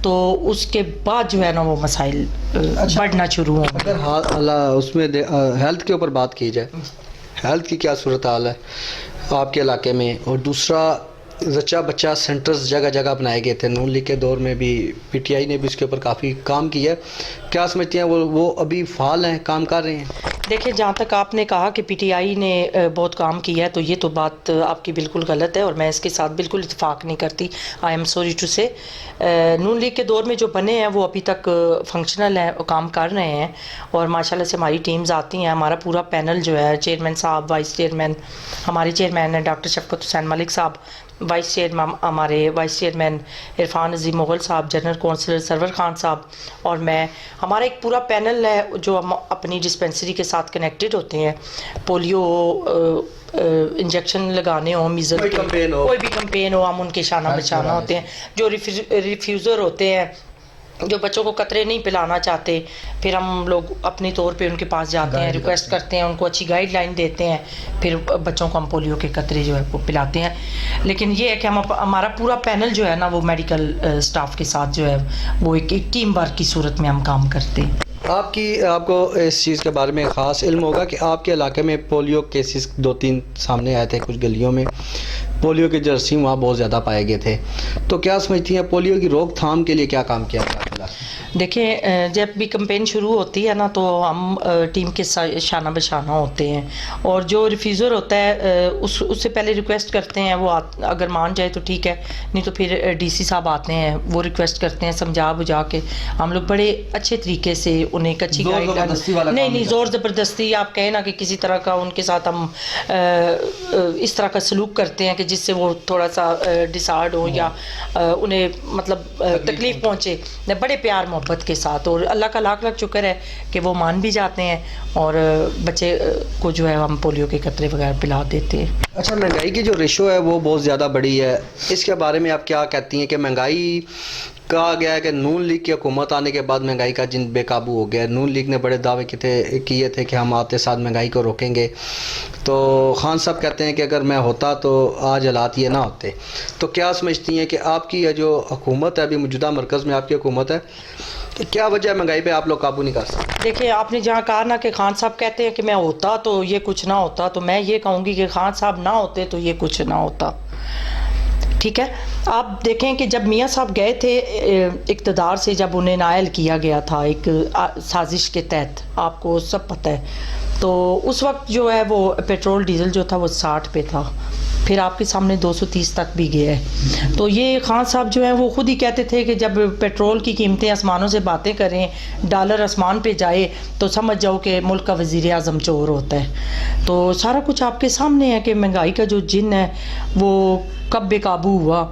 تو اس کے بعد جو ہے نا وہ مسائل بڑھنا شروع ہوں گے. اگر اس میں ہیلتھ کے اوپر بات کی جائے, ہیلتھ کی کیا صورتحال ہے آپ کے علاقے میں؟ اور دوسرا, زچہ بچہ سینٹرز جگہ جگہ بنائے گئے تھے, نون لیگ کے دور میں بھی پی ٹی آئی نے بھی اس کے اوپر کافی کام کیا ہے, کیا سمجھتی ہیں وہ ابھی فعال ہیں, کام کر رہے ہیں؟ دیکھیں, جہاں تک آپ نے کہا کہ پی ٹی آئی نے بہت کام کیا ہے, تو یہ تو بات آپ کی بالکل غلط ہے, اور میں اس کے ساتھ بالکل اتفاق نہیں کرتی. آئی ایم سوری ٹو سے, نون لیگ کے دور میں جو بنے ہیں وہ ابھی تک فنکشنل ہیں, کام کر رہے ہیں, اور ماشاءاللہ سے ہماری ٹیمز آتی ہیں. ہمارا پورا پینل جو ہے, چیئرمین صاحب, وائس چیئرمین, ہمارے چیئرمین ہیں ڈاکٹر شفقت حسین ملک صاحب, وائس چیئرمین ہمارے وائس چیئرمین عرفان عظیم مغل صاحب, جنرل کونسلر سرور خان صاحب, اور میں, ہمارا ایک پورا پینل ہے جو ہم اپنی ڈسپینسری کے ساتھ کنیکٹڈ ہوتے ہیں. پولیو انجیکشن لگانے ہوں, میزل کوئی بھی کمپین ہو, ہم ان کے شانہ بشانہ ہوتے ہیں. جو ریفیوزر ہوتے ہیں, جو بچوں کو قطرے نہیں پلانا چاہتے, پھر ہم لوگ اپنی طور پہ ان کے پاس جاتے ہیں, ریکویسٹ کرتے ہیں, ان کو اچھی گائیڈ لائن دیتے ہیں, پھر بچوں کو ہم پولیو کے قطرے جو ہے وہ پلاتے ہیں. لیکن یہ ہے کہ ہمارا پورا پینل جو ہے نا وہ میڈیکل سٹاف کے ساتھ جو ہے وہ ایک ٹیم ورک کی صورت میں ہم کام کرتے ہیں. آپ کو اس چیز کے بارے میں خاص علم ہوگا کہ آپ کے علاقے میں پولیو کیسز 2-3 سامنے آئے تھے, کچھ گلیوں میں پولیو کے جراثیم وہاں بہت زیادہ پائے گئے تھے, تو کیا سمجھتی ہیں پولیو کی روک تھام کے لیے کیا کام کیا جا رہا ہے؟ دیکھیں, جب بھی کمپین شروع ہوتی ہے نا تو ہم ٹیم کے شانہ بشانہ ہوتے ہیں, اور جو ریفیوزر ہوتا ہے اس سے پہلے ریکویسٹ کرتے ہیں, وہ اگر مان جائے تو ٹھیک ہے, نہیں تو پھر ڈی سی صاحب آتے ہیں, وہ ریکویسٹ کرتے ہیں, سمجھا بجھا کے ہم لوگ بڑے اچھے طریقے سے انہیں ایک اچھی گائیڈ لائن, نہیں زور زبردستی آپ کہیں نا کہ کسی طرح کا ان کے ساتھ ہم اس طرح کا سلوک کرتے ہیں کہ جس سے وہ تھوڑا سا ڈسارڈ ہو یا انہیں مطلب تکلیف پہنچے, بڑے پیار محبت کے ساتھ. اور اللہ کا لاکھ لاکھ شکر ہے کہ وہ مان بھی جاتے ہیں, اور بچے کو جو ہے ہم پولیو کے قطرے وغیرہ پلا دیتے ہیں. اچھا, مہنگائی کی جو ریشو ہے وہ بہت زیادہ بڑی ہے, اس کے بارے میں آپ کیا کہتی ہیں کہ مہنگائی کہا گیا ہے کہ نون لیگ کی حکومت آنے کے بعد مہنگائی کا جن بے قابو ہو گیا ہے. نون لیگ نے بڑے دعوے کیے تھے کہ ہم آتے ساتھ مہنگائی کو روکیں گے, تو خان صاحب کہتے ہیں کہ اگر میں ہوتا تو آج حالات یہ نہ ہوتے. تو کیا سمجھتی ہیں کہ آپ کی جو حکومت ہے ابھی موجودہ مرکز میں آپ کی حکومت ہے, کیا وجہ ہے مہنگائی پہ آپ لوگ قابو نہیں کر سکتے؟ دیکھیں, آپ نے جہاں کہا نا کہ خان صاحب کہتے ہیں کہ میں ہوتا تو یہ کچھ نہ ہوتا, تو میں یہ کہوں گی کہ خان صاحب نہ ہوتے تو یہ کچھ نہ ہوتا. ٹھیک ہے. آپ دیکھیں کہ جب میاں صاحب گئے تھے اقتدار سے، جب انہیں نائل کیا گیا تھا ایک سازش کے تحت، آپ کو سب پتہ ہے، تو اس وقت جو ہے وہ پیٹرول ڈیزل جو تھا وہ 60 پہ تھا، پھر آپ کے سامنے 230 تک بھی گیا ہے. تو یہ خان صاحب جو ہیں وہ خود ہی کہتے تھے کہ جب پیٹرول کی قیمتیں آسمانوں سے باتیں کریں، ڈالر آسمان پہ جائے، تو سمجھ جاؤ کہ ملک کا وزیر اعظم چور ہوتا ہے. تو سارا کچھ آپ کے سامنے ہے کہ مہنگائی کا جو جن ہے وہ کب بے قابو ہوا.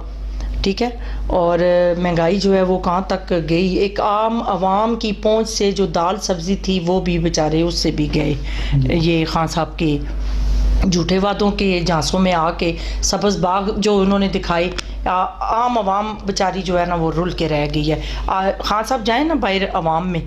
ٹھیک ہے. اور مہنگائی جو ہے وہ کہاں تک گئی، ایک عام عوام کی پہنچ سے جو دال سبزی تھی وہ بھی بیچارے اس سے بھی گئے. یہ خان صاحب کے جھوٹے وعدوں کے جھانسوں میں آ کے سبز باغ جو انہوں نے دکھائے، عام عوام بیچاری جو ہے نا وہ رل کے رہ گئی ہے. خان صاحب جائیں نا باہر عوام میں،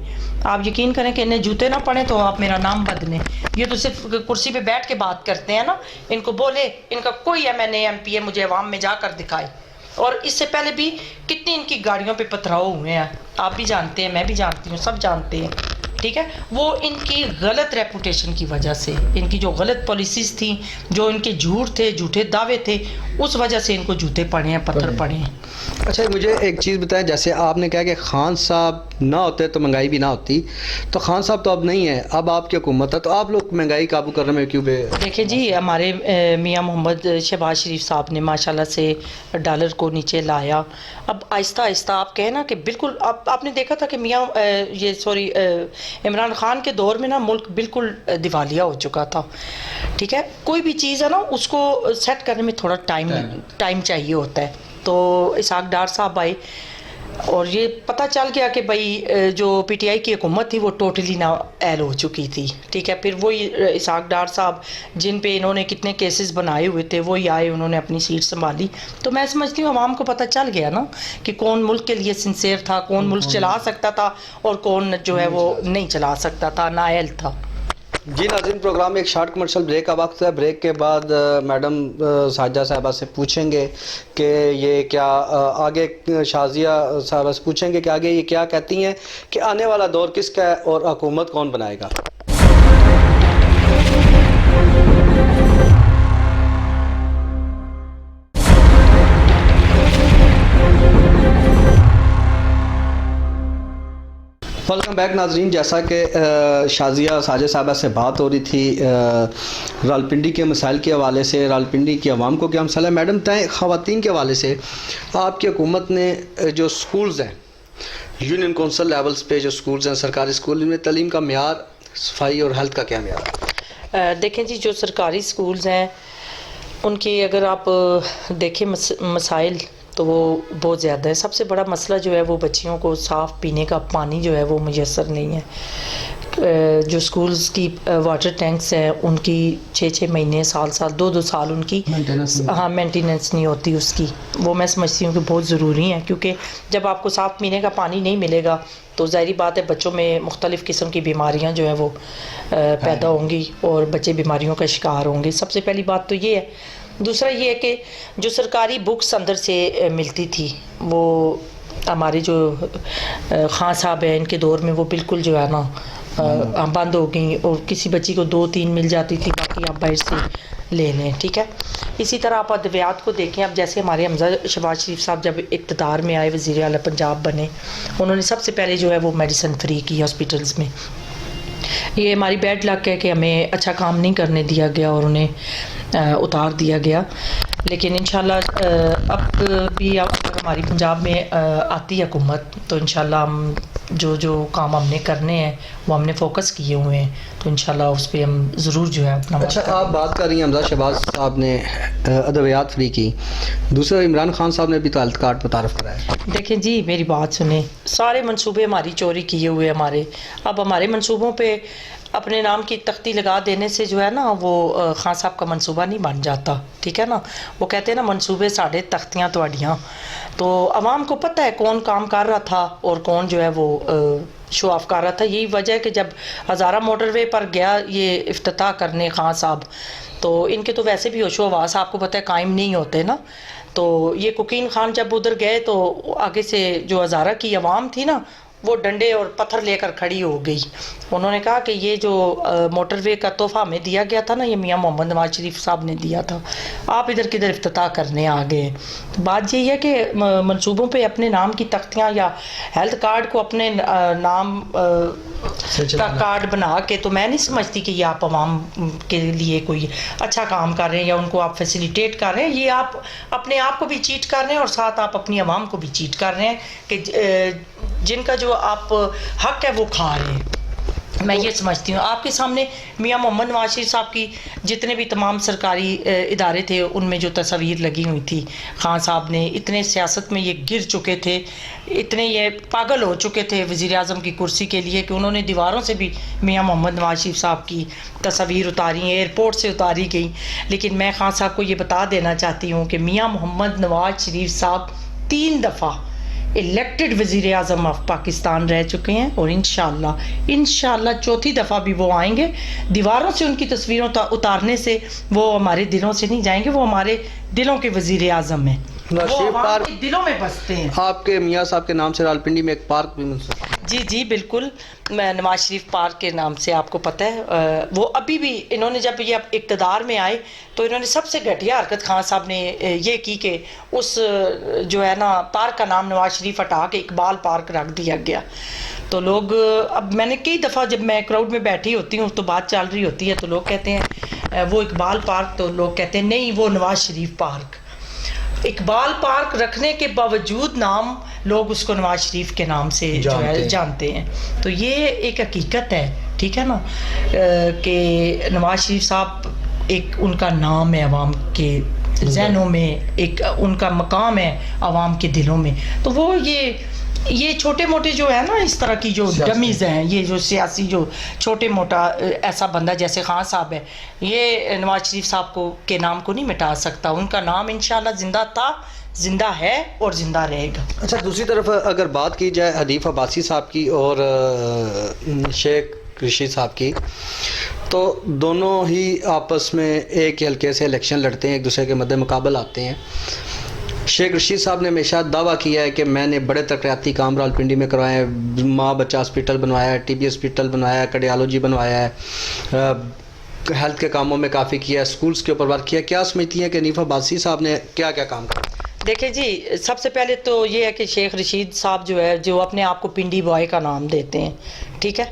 آپ یقین کریں کہ انہیں جوتے نہ پڑیں تو آپ میرا نام بدلیں. یہ تو صرف کرسی پہ بیٹھ کے بات کرتے ہیں نا. ان کو بولے ان کا کوئی MNA MP مجھے عوام میں جا کر دکھائے. اور اس سے پہلے بھی کتنی ان کی گاڑیوں پہ پتھراؤ ہوئے ہیں، آپ بھی جانتے ہیں، میں بھی جانتی ہوں، سب جانتے ہیں. ٹھیک ہے. وہ ان کی غلط ریپوٹیشن کی وجہ سے، ان کی جو غلط پالیسیز تھیں، جو ان کے جھوٹ تھے، جھوٹے دعوے تھے، اس وجہ سے ان کو جوتے پڑے ہیں، پتھر پڑے ہیں. اچھا مجھے ایک چیز بتائیں، جیسے آپ نے کہا کہ خان صاحب نہ ہوتے تو مہنگائی بھی نہ ہوتی، تو خان صاحب تو اب نہیں ہیں، اب آپ کی حکومت ہے، تو آپ لوگ مہنگائی قابو کرنے میں کیوں دیکھیں جی، ہمارے میاں محمد شہباز شریف صاحب نے ماشاءاللہ سے ڈالر کو نیچے لایا. اب آہستہ آہستہ آپ کہیں نا کہ بالکل آپ نے دیکھا تھا کہ عمران خان کے دور میں نا ملک بالکل دیوالیہ ہو چکا تھا. ٹھیک ہے. کوئی بھی چیز ہے نا اس کو سیٹ کرنے میں تھوڑا ٹائم چاہیے ہوتا ہے. تو اسحاق ڈار صاحب آئے اور یہ پتہ چل گیا کہ بھائی جو PTI کی حکومت تھی وہ ٹوٹلی نا اہل ہو چکی تھی. ٹھیک ہے. پھر وہی اسحاق ڈار صاحب جن پہ انہوں نے کتنے کیسز بنائے ہوئے تھے وہی آئے، انہوں نے اپنی سیٹ سنبھالی. تو میں سمجھتی ہوں عوام کو پتہ چل گیا نا کہ کون ملک کے لیے سنسیئر تھا، کون ملک چلا سکتا تھا اور کون جو ہے وہ نہیں چلا سکتا تھا، نااہل تھا. جی ناظرین، پروگرام میں ایک شارٹ کمرشل بریک کا وقت ہے. بریک کے بعد میڈم ساجدہ صاحبہ سے پوچھیں گے کہ یہ کیا آگے، شازیہ صاحبہ سے پوچھیں گے کہ آگے یہ کیا کہتی ہیں کہ آنے والا دور کس کا ہے اور حکومت کون بنائے گا. ویلکم بیک ناظرین. جیسا کہ شازیہ ساجد صاحبہ سے بات ہو رہی تھی راولپنڈی کے مسائل کے حوالے سے، راولپنڈی کی عوام کو کیا مسئلہ ہے، میڈم بتائیں خواتین کے حوالے سے آپ کی حکومت نے جو سکولز ہیں، یونین کونسل لیولز پہ جو سکولز ہیں، سرکاری سکول، ان میں تعلیم کا معیار، صفائی اور ہیلتھ کا کیا معیار ہے؟ دیکھیں جی، جو سرکاری سکولز ہیں ان کی اگر آپ دیکھیں مسائل تو وہ بہت زیادہ ہے. سب سے بڑا مسئلہ جو ہے وہ بچیوں کو صاف پینے کا پانی جو ہے وہ میسر نہیں ہے. جو سکولز کی واٹر ٹینکس ہیں ان کی 6 مہینے، سال 2 سال ان کی مینٹیننس نہیں ہوتی اس کی. وہ میں سمجھتی ہوں کہ بہت ضروری ہے، کیونکہ جب آپ کو صاف پینے کا پانی نہیں ملے گا تو ظاہری بات ہے بچوں میں مختلف قسم کی بیماریاں جو ہیں وہ پیدا ہوں گی اور بچے بیماریوں کا شکار ہوں گے. سب سے پہلی بات تو یہ ہے. دوسرا یہ ہے کہ جو سرکاری بکس اندر سے ملتی تھی وہ ہمارے جو خان صاحب ہیں ان کے دور میں وہ بالکل جو ہے نا بند ہو گئیں، اور کسی بچی کو 2-3 مل جاتی تھی، باقی آپ باہر سے لے لیں. ٹھیک ہے. اسی طرح آپ ادویات کو دیکھیں. اب جیسے ہمارے حمزہ شہباز شریف صاحب جب اقتدار میں آئے، وزیر اعلیٰ پنجاب بنے، انہوں نے سب سے پہلے جو ہے وہ میڈیسن فری کی ہاسپٹلز میں. یہ ہماری بیڈ لک ہے کہ ہمیں اچھا کام نہیں کرنے دیا گیا اور انہیں اتار دیا گیا. لیکن انشاءاللہ اب بھی اگر ہماری پنجاب میں آتی حکومت تو انشاءاللہ ہم جو کام ہم نے کرنے ہیں وہ ہم نے فوکس کیے ہوئے ہیں، تو انشاءاللہ اس پہ ہم ضرور جو ہے اپنا. اچھا، آپ بات کر رہی ہیں حمزہ شہباز صاحب نے ادویات فری کی، دوسرا عمران خان صاحب نے بھی تو ہیلتھ کارڈ متعارف کرایا. دیکھیں جی، میری بات سنیں. سارے منصوبے ہماری چوری کیے ہوئے ہمارے. اب ہمارے منصوبوں پہ اپنے نام کی تختی لگا دینے سے جو ہے نا وہ خان صاحب کا منصوبہ نہیں بن جاتا. ٹھیک ہے نا. وہ کہتے ہیں نا منصوبے ساڑھے تختیاں تواڈیاں. تو عوام کو پتہ ہے کون کام کر رہا تھا اور کون جو ہے وہ شو آف کر رہا تھا. یہی وجہ ہے کہ جب ہزارہ موٹر وے پر گیا یہ افتتاح کرنے خان صاحب، تو ان کے تو ویسے بھی ہوش و حواس آپ کو پتہ ہے قائم نہیں ہوتے نا. تو یہ کوکین خان جب ادھر گئے تو آگے سے جو ہزارہ کی عوام تھی نا وہ ڈنڈے اور پتھر لے کر کھڑی ہو گئی. انہوں نے کہا کہ یہ جو موٹر وے کا تحفہ ہمیں دیا گیا تھا نا، یہ میاں محمد نواز شریف صاحب نے دیا تھا، آپ ادھر کدھر افتتاح کرنے آ گئے. بات یہی ہے کہ منصوبوں پہ اپنے نام کی تختیاں یا ہیلتھ کارڈ کو اپنے نام کا کارڈ بنا کے، تو میں نہیں سمجھتی کہ یہ آپ عوام کے لیے کوئی اچھا کام کر رہے ہیں یا ان کو آپ فیسیلیٹیٹ کر رہے ہیں. یہ آپ اپنے آپ کو بھی چیٹ کر رہے ہیں اور ساتھ آپ اپنی عوام کو بھی چیٹ کر رہے ہیں کہ جن کا جو آپ حق ہے وہ کھا رہے ہیں. میں یہ سمجھتی ہوں. آپ کے سامنے میاں محمد نواز شریف صاحب کی جتنے بھی تمام سرکاری ادارے تھے ان میں جو تصاویر لگی ہوئی تھی، خان صاحب نے اتنے سیاست میں یہ گر چکے تھے، اتنے یہ پاگل ہو چکے تھے وزیر اعظم کی کرسی کے لیے کہ انہوں نے دیواروں سے بھی میاں محمد نواز شریف صاحب کی تصاویر اتاری ہیں، ایئرپورٹ سے اتاری گئیں. لیکن میں خان صاحب کو یہ بتا دینا چاہتی ہوں کہ میاں محمد نواز شریف صاحب 3 دفعہ الیکٹڈ وزیر اعظم آف پاکستان رہ چکے ہیں اور انشاءاللہ چوتھی دفعہ بھی وہ آئیں گے. دیواروں سے ان کی تصویروں اتارنے سے وہ ہمارے دلوں سے نہیں جائیں گے، وہ ہمارے دلوں کے وزیر اعظم ہیں، وہ عوام کے دلوں میں بستے ہیں. آپ کے میاں صاحب کے نام سے راولپنڈی میں ایک پارک بھی منسوخ ہے. جی بالکل، میں نواز شریف پارک کے نام سے آپ کو پتہ ہے. وہ ابھی بھی انہوں نے جب یہ اقتدار میں آئے تو انہوں نے سب سے گھٹیا حرکت خان صاحب نے یہ کی کہ اس جو ہے نا پارک کا نام نواز شریف ہٹا کے اقبال پارک رکھ دیا گیا. تو لوگ، اب میں نے کئی دفعہ جب میں کراؤڈ میں بیٹھی ہوتی ہوں تو بات چل رہی ہوتی ہے تو لوگ کہتے ہیں وہ اقبال پارک، تو لوگ کہتے ہیں نہیں وہ نواز شریف پارک. اقبال پارک رکھنے کے باوجود نام لوگ اس کو نواز شریف کے نام سے جو ہے جانتے ہیں. تو یہ ایک حقیقت ہے، ٹھیک ہے نا، کہ نواز شریف صاحب ایک ان کا نام ہے عوام کے ذہنوں میں، ایک ان کا مقام ہے عوام کے دلوں میں. تو وہ یہ چھوٹے موٹے جو ہے نا اس طرح کی جو ڈمیز ہیں، یہ جو سیاسی جو چھوٹے موٹا ایسا بندہ جیسے خان صاحب ہے، یہ نواز شریف صاحب کو کے نام کو نہیں مٹا سکتا. ان کا نام انشاءاللہ زندہ تھا، زندہ ہے اور زندہ رہے گا. اچھا، دوسری طرف اگر بات کی جائے حنیف عباسی صاحب کی اور شیخ رشید صاحب کی، تو دونوں ہی آپس میں ایک حلقے سے الیکشن لڑتے ہیں، ایک دوسرے کے مد مقابل آتے ہیں. شیخ رشید صاحب نے ہمیشہ دعویٰ کیا ہے کہ میں نے بڑے ترقیاتی کام راولپنڈی میں کروائے ہیں، ماں بچہ ہاسپٹل بنوایا ہے، ٹی بی ہاسپٹل بنوایا ہے، کارڈیالوجی بنوایا ہے، ہیلتھ کے کاموں میں کافی کیا ہے، سکولز کے اوپر ورک کیا. کیا سمجھتی ہیں کہ حنیف عباسی صاحب نے کیا کیا کام کیا؟ دیکھیں جی، سب سے پہلے تو یہ ہے کہ شیخ رشید صاحب جو ہے جو اپنے آپ کو پنڈی بوائے کا نام دیتے ہیں، ٹھیک ہے،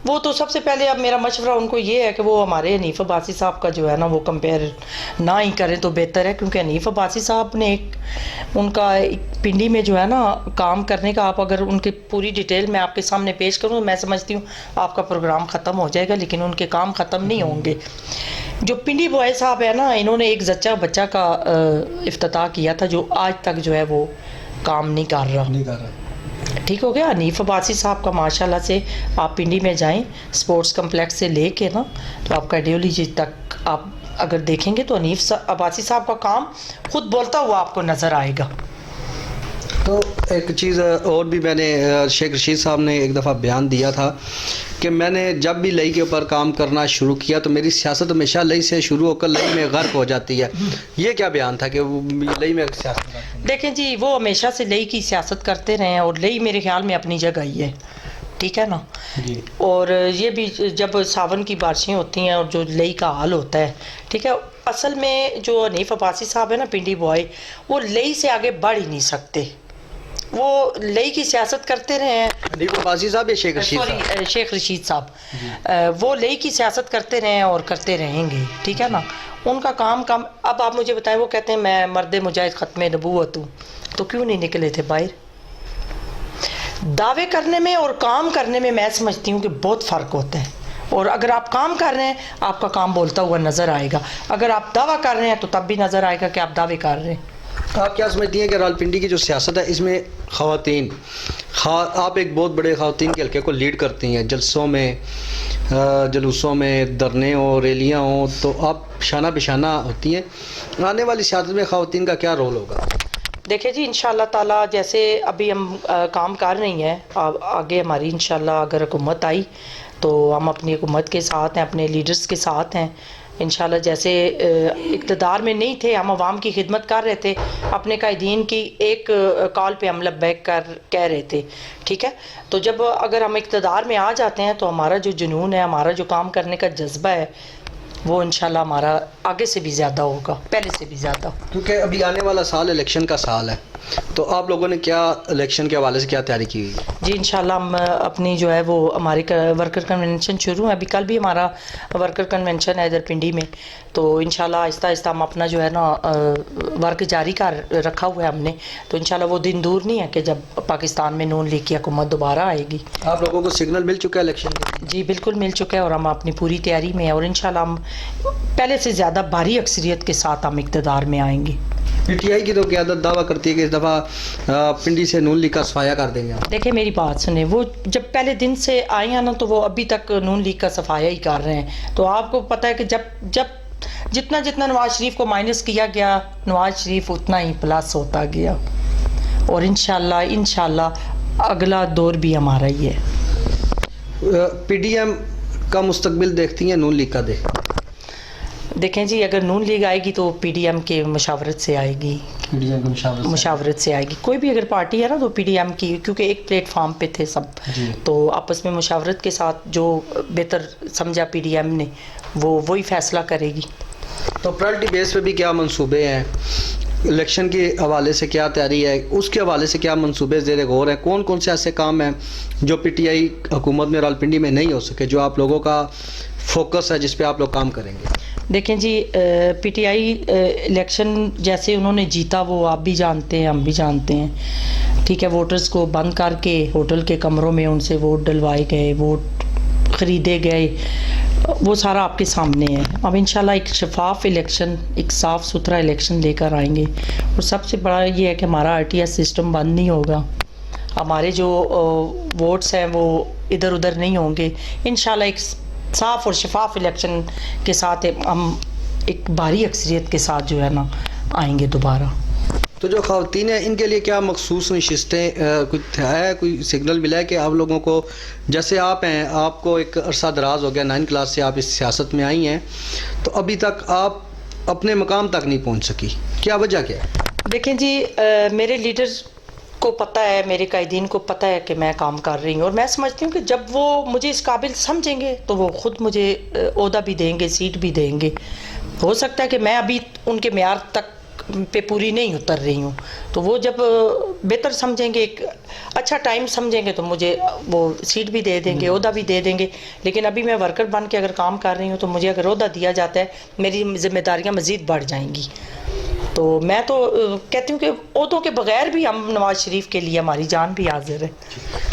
وہ تو سب سے پہلے اب میرا مشورہ ان کو یہ ہے کہ وہ ہمارے حنیف عباسی صاحب کا جو ہے نا وہ کمپیئر نہ ہی کریں تو بہتر ہے. کیونکہ حنیف عباسی صاحب نے ان کا پنڈی میں جو ہے نا کام کرنے کا، آپ اگر ان کی پوری ڈیٹیل میں آپ کے سامنے پیش کروں میں سمجھتی ہوں آپ کا پروگرام ختم ہو جائے گا، لیکن ان کے کام ختم نہیں ہوں گے. جو پنڈی بوائے صاحب ہے نا، انہوں نے ایک زچہ بچہ کا افتتاح کیا تھا جو آج تک جو ہے وہ کام نہیں کر رہا. ٹھیک ہو گیا. حنیف عباسی صاحب کا ماشاءاللہ سے آپ پنڈی میں جائیں، سپورٹس کمپلیکس سے لے کے نا تو آپ کارڈیولوجی تک آپ اگر دیکھیں گے تو حنیف عباسی صاحب کا کام خود بولتا ہوا آپ کو نظر آئے گا. تو ایک چیز اور بھی میں نے شیخ رشید صاحب نے ایک دفعہ بیان دیا تھا کہ میں نے جب بھی لئی کے اوپر کام کرنا شروع کیا تو میری سیاست ہمیشہ لئی سے شروع ہو کر لئی میں غرق ہو جاتی ہے. یہ کیا بیان تھا کہ وہ لئی میں سیاست؟ دیکھیں جی، وہ ہمیشہ سے لئی کی سیاست کرتے رہے ہیں اور لئی میرے خیال میں اپنی جگہ ہی ہے، ٹھیک ہے نا جی. اور یہ بھی جب ساون کی بارشیں ہوتی ہیں اور جو لئی کا حال ہوتا ہے، ٹھیک ہے، اصل میں جو حنیف عباسی صاحب ہے نا پنڈی بوائے، وہ لئی سے آگے بڑھ ہی نہیں سکتے. وہ لئی کی سیاست کرتے رہے ہیں. حنیف عباسی صاحب یا شیخ رشید صاحب؟ شیخ رشید صاحب وہ لئی کی سیاست کرتے رہے ہیں اور کرتے رہیں گے، ٹھیک ہے نا. ان کا کام اب آپ مجھے بتائیں، وہ کہتے ہیں میں مرد مجاہد ختم نبوت ہوں، تو کیوں نہیں نکلے تھے باہر؟ دعوے کرنے میں اور کام کرنے میں میں سمجھتی ہوں کہ بہت فرق ہوتا ہے. اور اگر آپ کام کر رہے ہیں آپ کا کام بولتا ہوا نظر آئے گا، اگر آپ دعویٰ کر رہے ہیں تو تب بھی نظر آئے گا کہ آپ دعوے کر رہے ہیں. آپ کیا سمجھتی ہیں کہ راولپنڈی کی جو سیاست ہے اس میں خواتین، آپ ایک بہت بڑے خواتین کے حلقے کو لیڈ کرتی ہیں، جلسوں میں، جلوسوں میں، دھرنے ہوں، ریلیاں ہوں، تو آپ شانہ بشانہ ہوتی ہیں. آنے والی سیاست میں خواتین کا کیا رول ہوگا؟ دیکھیں جی، انشاءاللہ تعالیٰ جیسے ابھی ہم کام کر رہی ہیں، آگے ہماری انشاءاللہ اگر حکومت آئی تو ہم اپنی حکومت کے ساتھ ہیں، اپنے لیڈرز کے ساتھ ہیں. انشاءاللہ جیسے اقتدار میں نہیں تھے ہم عوام کی خدمت کر رہے تھے, اپنے قائدین کی ایک کال پہ ہم لبیک کہہ رہے تھے, ٹھیک ہے. تو جب اگر ہم اقتدار میں آ جاتے ہیں تو ہمارا جو جنون ہے, ہمارا جو کام کرنے کا جذبہ ہے, وہ انشاءاللہ ہمارا آگے سے بھی زیادہ ہوگا, پہلے سے بھی زیادہ. کیونکہ ابھی آنے والا سال الیکشن کا سال ہے, تو آپ لوگوں نے کیا الیکشن کے حوالے سے کیا تیاری کی ہوئی؟ جی انشاءاللہ ہم اپنی جو ہے وہ ہماری ورکر کنونشن شروع ہے, ابھی کل بھی ہمارا ورکر کنونشن ہے ادھر پنڈی میں. تو انشاءاللہ آہستہ آہستہ ہم اپنا جو ہے نا ورک جاری کر رکھا ہوا ہے ہم نے. تو انشاءاللہ وہ دن دور نہیں ہے کہ جب پاکستان میں نون لیگ کی حکومت دوبارہ آئے گی. آپ لوگوں کو سگنل مل چکا ہے الیکشن کا؟ جی بالکل مل چکا ہے, اور ہم اپنی پوری تیاری میں ہیں, اور انشاءاللہ ہم پہلے سے زیادہ بھاری اکثریت کے ساتھ ہم اقتدار میں آئیں گے. پی ٹی آئی کی تو قیادت دعویٰ کرتی ہے کہ اس دفعہ پنڈی سے نون لیگ کا صفایا کر دیں گے. دیکھیں میری بات سنیں, وہ جب پہلے دن سے آئے ہیں نا تو وہ ابھی تک نون لیگ کا صفایا ہی کر رہے ہیں. تو آپ کو پتہ ہے کہ جب جتنا نواز شریف کو مائنس کیا گیا, نواز شریف اتنا ہی پلس ہوتا گیا, اور انشاءاللہ اگلا دور بھی ہمارا ہی ہے. پی ڈی ایم کا مستقبل دیکھتی ہیں نون لیگ کا دیکھیں جی, اگر نون لیگ آئے گی تو پی ڈی ایم کے مشاورت سے آئے گی, مشاورت سے آئے گی. کوئی بھی اگر پارٹی ہے نا تو پی ڈی ایم کی, کیونکہ ایک پلیٹ فارم پہ تھے سب, تو آپس میں مشاورت کے ساتھ جو بہتر سمجھا پی ڈی ایم نے وہی فیصلہ کرے گی. تو پرائرٹی بیس پہ بھی کیا منصوبے ہیں, الیکشن کے حوالے سے کیا تیاری ہے, اس کے حوالے سے کیا منصوبے زیر غور ہیں, کون سے ایسے کام ہیں جو پی ٹی آئی حکومت میں راولپنڈی میں نہیں ہو سکے, جو آپ لوگوں کا فوکس ہے, جس پہ آپ لوگ کام کریں گے؟ دیکھیں جی, پی ٹی آئی الیکشن جیسے انہوں نے جیتا وہ آپ بھی جانتے ہیں, ہم بھی جانتے ہیں, ٹھیک ہے. ووٹرز کو بند کر کے ہوٹل کے کمروں میں ان سے ووٹ ڈلوائے گئے, ووٹ خریدے گئے, وہ سارا آپ کے سامنے ہے. اب انشاءاللہ ایک شفاف الیکشن, ایک صاف ستھرا الیکشن لے کر آئیں گے, اور سب سے بڑا یہ ہے کہ ہمارا آر ٹی ایس سسٹم بند نہیں ہوگا, ہمارے جو ووٹس ہیں وہ ادھر ادھر نہیں ہوں گے. انشاءاللہ ایک صاف اور شفاف الیکشن کے ساتھ ہم ایک بھاری اکثریت کے ساتھ جو ہے نا آئیں گے دوبارہ. تو جو خواتین ہیں ان کے لیے کیا مخصوص نشستیں کچھ ہے, کوئی سگنل ملا ہے کہ آپ لوگوں کو, جیسے آپ ہیں, آپ کو ایک عرصہ دراز ہو گیا 9 کلاس سے آپ اس سیاست میں آئی ہیں, تو ابھی تک آپ اپنے مقام تک نہیں پہنچ سکی, کیا وجہ کیا ہے؟ دیکھیں جی, میرے لیڈر کو پتہ ہے, میرے قائدین کو پتہ ہے کہ میں کام کر رہی ہوں, اور میں سمجھتی ہوں کہ جب وہ مجھے اس قابل سمجھیں گے تو وہ خود مجھے عہدہ بھی دیں گے, سیٹ بھی دیں گے. ہو سکتا ہے کہ میں ابھی ان کے معیار تک پہ پوری نہیں اتر رہی ہوں, تو وہ جب بہتر سمجھیں گے, ایک اچھا ٹائم سمجھیں گے, تو مجھے وہ سیٹ بھی دے دیں گے, عہدہ بھی دے دیں گے. لیکن ابھی میں ورکر بن کے اگر کام کر رہی ہوں تو مجھے اگر عہدہ دیا جاتا ہے میری ذمہ داریاں مزید بڑھ جائیں گی. تو میں تو کہتی ہوں کہ عہدوں کے بغیر بھی ہم نواز شریف کے لیے ہماری جان بھی حاضر ہے.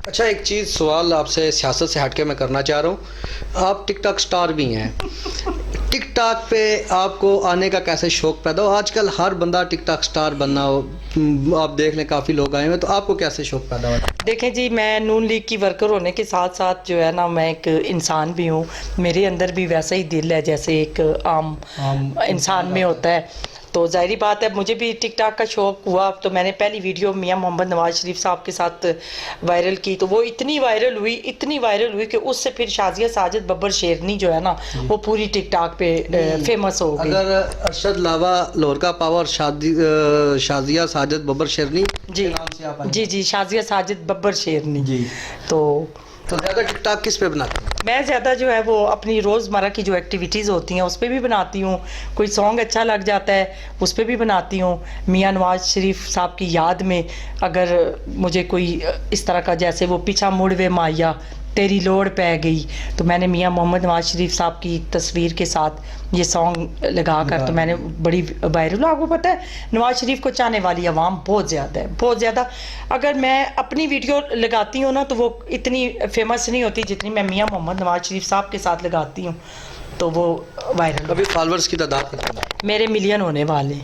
اچھا, ایک چیز سوال آپ سے سیاست سے ہٹ کے میں کرنا چاہ رہا ہوں, آپ ٹک ٹاک سٹار بھی ہیں, ٹک ٹاک پہ آپ کو آنے کا کیسے شوق پیدا ہو؟ آج کل ہر بندہ ٹک ٹاک سٹار بننا ہو, آپ دیکھ لیں کافی لوگ آئے ہوئے, تو آپ کو کیسے شوق پیدا ہوا؟ دیکھیں جی, میں نون لیگ کی ورکر ہونے کے ساتھ ساتھ جو ہے نا میں ایک انسان بھی ہوں, میرے اندر بھی ویسا ہی دل ہے جیسے ایک عام انسان میں ہوتا ہے. تو ظاہری بات ہے مجھے بھی ٹک ٹاک کا شوق ہوا, تو میں نے پہلی ویڈیو میاں محمد نواز شریف صاحب کے ساتھ وائرل کی, تو وہ اتنی وائرل ہوئی کہ اس سے پھر شازیہ ساجد ببر شیرنی جو ہے نا وہ پوری ٹک ٹاک پہ فیمس ہو گئی. اگر ارشد لاوا لورکا پاور شازیہ ساجد ببر شیرنی جی شازیہ ساجد ببر شیرنی جی, تو زیادہ ٹک ٹاک کس پہ بناتے ہیں؟ میں زیادہ جو ہے وہ اپنی روزمرہ کی جو ایکٹیویٹیز ہوتی ہیں اس پہ بھی بناتی ہوں, کوئی سانگ اچھا لگ جاتا ہے اس پہ بھی بناتی ہوں. میاں نواز شریف صاحب کی یاد میں اگر مجھے کوئی اس طرح کا, جیسے وہ پیچھا مڑ وے مایا تیری لوڑ پہ گئی, تو میں نے میاں محمد نواز شریف صاحب کی تصویر کے ساتھ یہ سانگ لگا کر, تو میں نے بڑی وائرل. آپ کو پتہ ہے نواز شریف کو چاہنے والی عوام بہت زیادہ ہے, بہت زیادہ. اگر میں اپنی ویڈیو لگاتی ہوں نا تو وہ اتنی فیمس نہیں ہوتی جتنی میں میاں محمد نواز شریف صاحب کے ساتھ لگاتی ہوں, تو وہ وائرل. ابھی فالورز کی تعداد کتنی ہے؟ میرے ملین ہونے والے.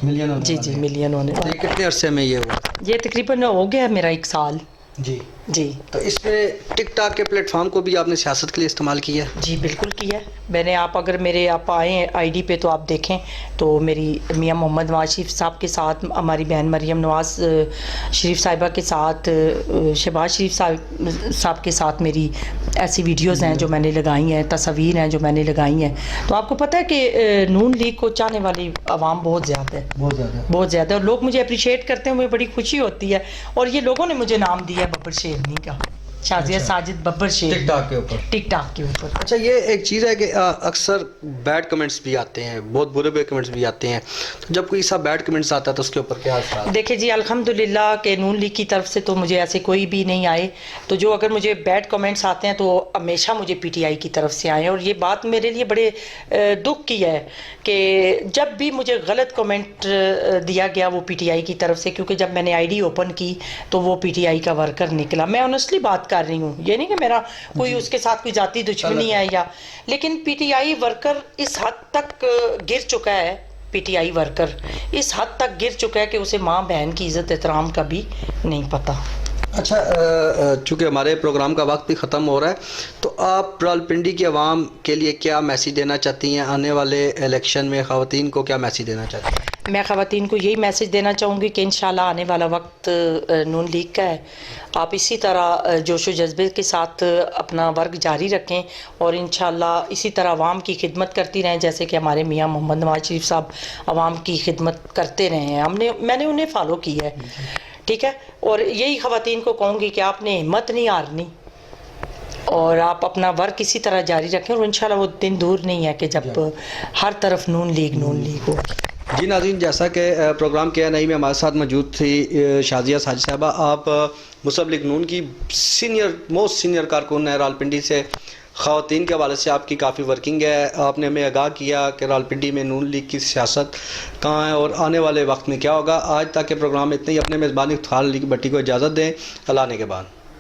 جی ملین ہونے والے. کتنے عرصے میں یہ ہوا؟ یہ تقریباً ہو گیا میرا 1 سال. جی تو اس میں ٹک ٹاک کے پلیٹ فارم کو بھی آپ نے سیاست کے لیے استعمال کیا ہے؟ جی بالکل کیا ہے میں نے. آپ اگر میرے آپ آئیں آئی ڈی پہ تو آپ دیکھیں تو میری میاں محمد نواز شریف صاحب کے ساتھ, ہماری بہن مریم نواز شریف صاحبہ کے ساتھ, شہباز شریف صاحب کے ساتھ میری ایسی ویڈیوز ہیں جو میں نے لگائی ہیں, تصاویر ہیں جو میں نے لگائی ہیں. تو آپ کو پتہ ہے کہ نون لیگ کو چاہنے والی عوام بہت زیادہ ہے, بہت زیادہ, اور لوگ مجھے اپریشیٹ کرتے ہیں, مجھے بڑی خوشی ہوتی ہے. اور یہ لوگوں نے مجھے نام دیا ہے ببر شیرنی کا, شازیہ ساجد ببر شیرنی, ٹک ٹاک کے اوپر. ٹک ٹاک کے اوپر. اچھا, یہ ایک چیز ہے کہ اکثر بیڈ کمنٹس بھی آتے ہیں, بہت برے کمنٹس بھی آتے ہیں, تو جب کوئی ایسا بیڈ کمنٹس آتا ہے تو اس کے اوپر کیا اثرات؟ دیکھیں جی, الحمدللہ کہ نون لیگ کی طرف سے تو مجھے ایسے کوئی بھی نہیں آئے. تو جو اگر مجھے بیڈ کمنٹس آتے ہیں تو ہمیشہ مجھے پی ٹی آئی کی طرف سے آئے. اور یہ بات میرے لیے بڑے دکھ کی ہے کہ جب بھی مجھے غلط کمنٹ دیا گیا وہ پی ٹی آئی کی طرف سے, کیونکہ جب میں نے آئی ڈی اوپن کی تو وہ پی ٹی آئی کا ورکر نکلا. میں آنیسٹلی بات کر رہی ہوں, یہ نہیں کہ میرا کوئی اس کے ساتھ کوئی ذاتی دشمنی ہے یا, لیکن پی ٹی آئی ورکر اس حد تک گر چکا ہے, پی ٹی آئی ورکر اس حد تک گر چکا ہے کہ اسے ماں بہن کی عزت احترام کا بھی نہیں پتہ. اچھا, چونکہ ہمارے پروگرام کا وقت بھی ختم ہو رہا ہے, تو آپ راولپنڈی کی عوام کے لیے کیا میسیج دینا چاہتی ہیں؟ آنے والے الیکشن میں خواتین کو کیا میسیج دینا چاہتی ہیں؟ میں خواتین کو یہی میسیج دینا چاہوں گی کہ انشاءاللہ آنے والا وقت نون لیگ کا ہے. آپ اسی طرح جوش و جذبے کے ساتھ اپنا ورک جاری رکھیں اور انشاءاللہ اسی طرح عوام کی خدمت کرتی رہیں, جیسے کہ ہمارے میاں محمد نواز شریف صاحب عوام کی خدمت کرتے رہے ہیں. میں نے انہیں فالو کی ہے, ٹھیک ہے. اور یہی خواتین کو کہوں گی کہ آپ نے ہمت نہیں ہارنی اور آپ اپنا ورک اسی طرح جاری رکھیں, اور انشاءاللہ وہ دن دور نہیں ہے کہ جب ہر طرف نون لیگ ہوگی. جی ناظرین, جیسا کہ پروگرام کیا نہیں میں ہمارے ساتھ موجود تھی شازیہ ساجد صاحبہ. آپ مسلم لیگ نون کی موسٹ سینئر کارکن ہیں. راولپنڈی سے خواتین کے حوالے سے آپ کی کافی ورکنگ ہے. آپ نے ہمیں آگاہ کیا کہ راولپنڈی میں نون لیگ کی سیاست کہاں ہے اور آنے والے وقت میں کیا ہوگا. آج تک کے پروگرام میں اتنے ہی. اپنے میزبان افتخار علی بٹی کو اجازت دیں. اللہ نے کے بعد.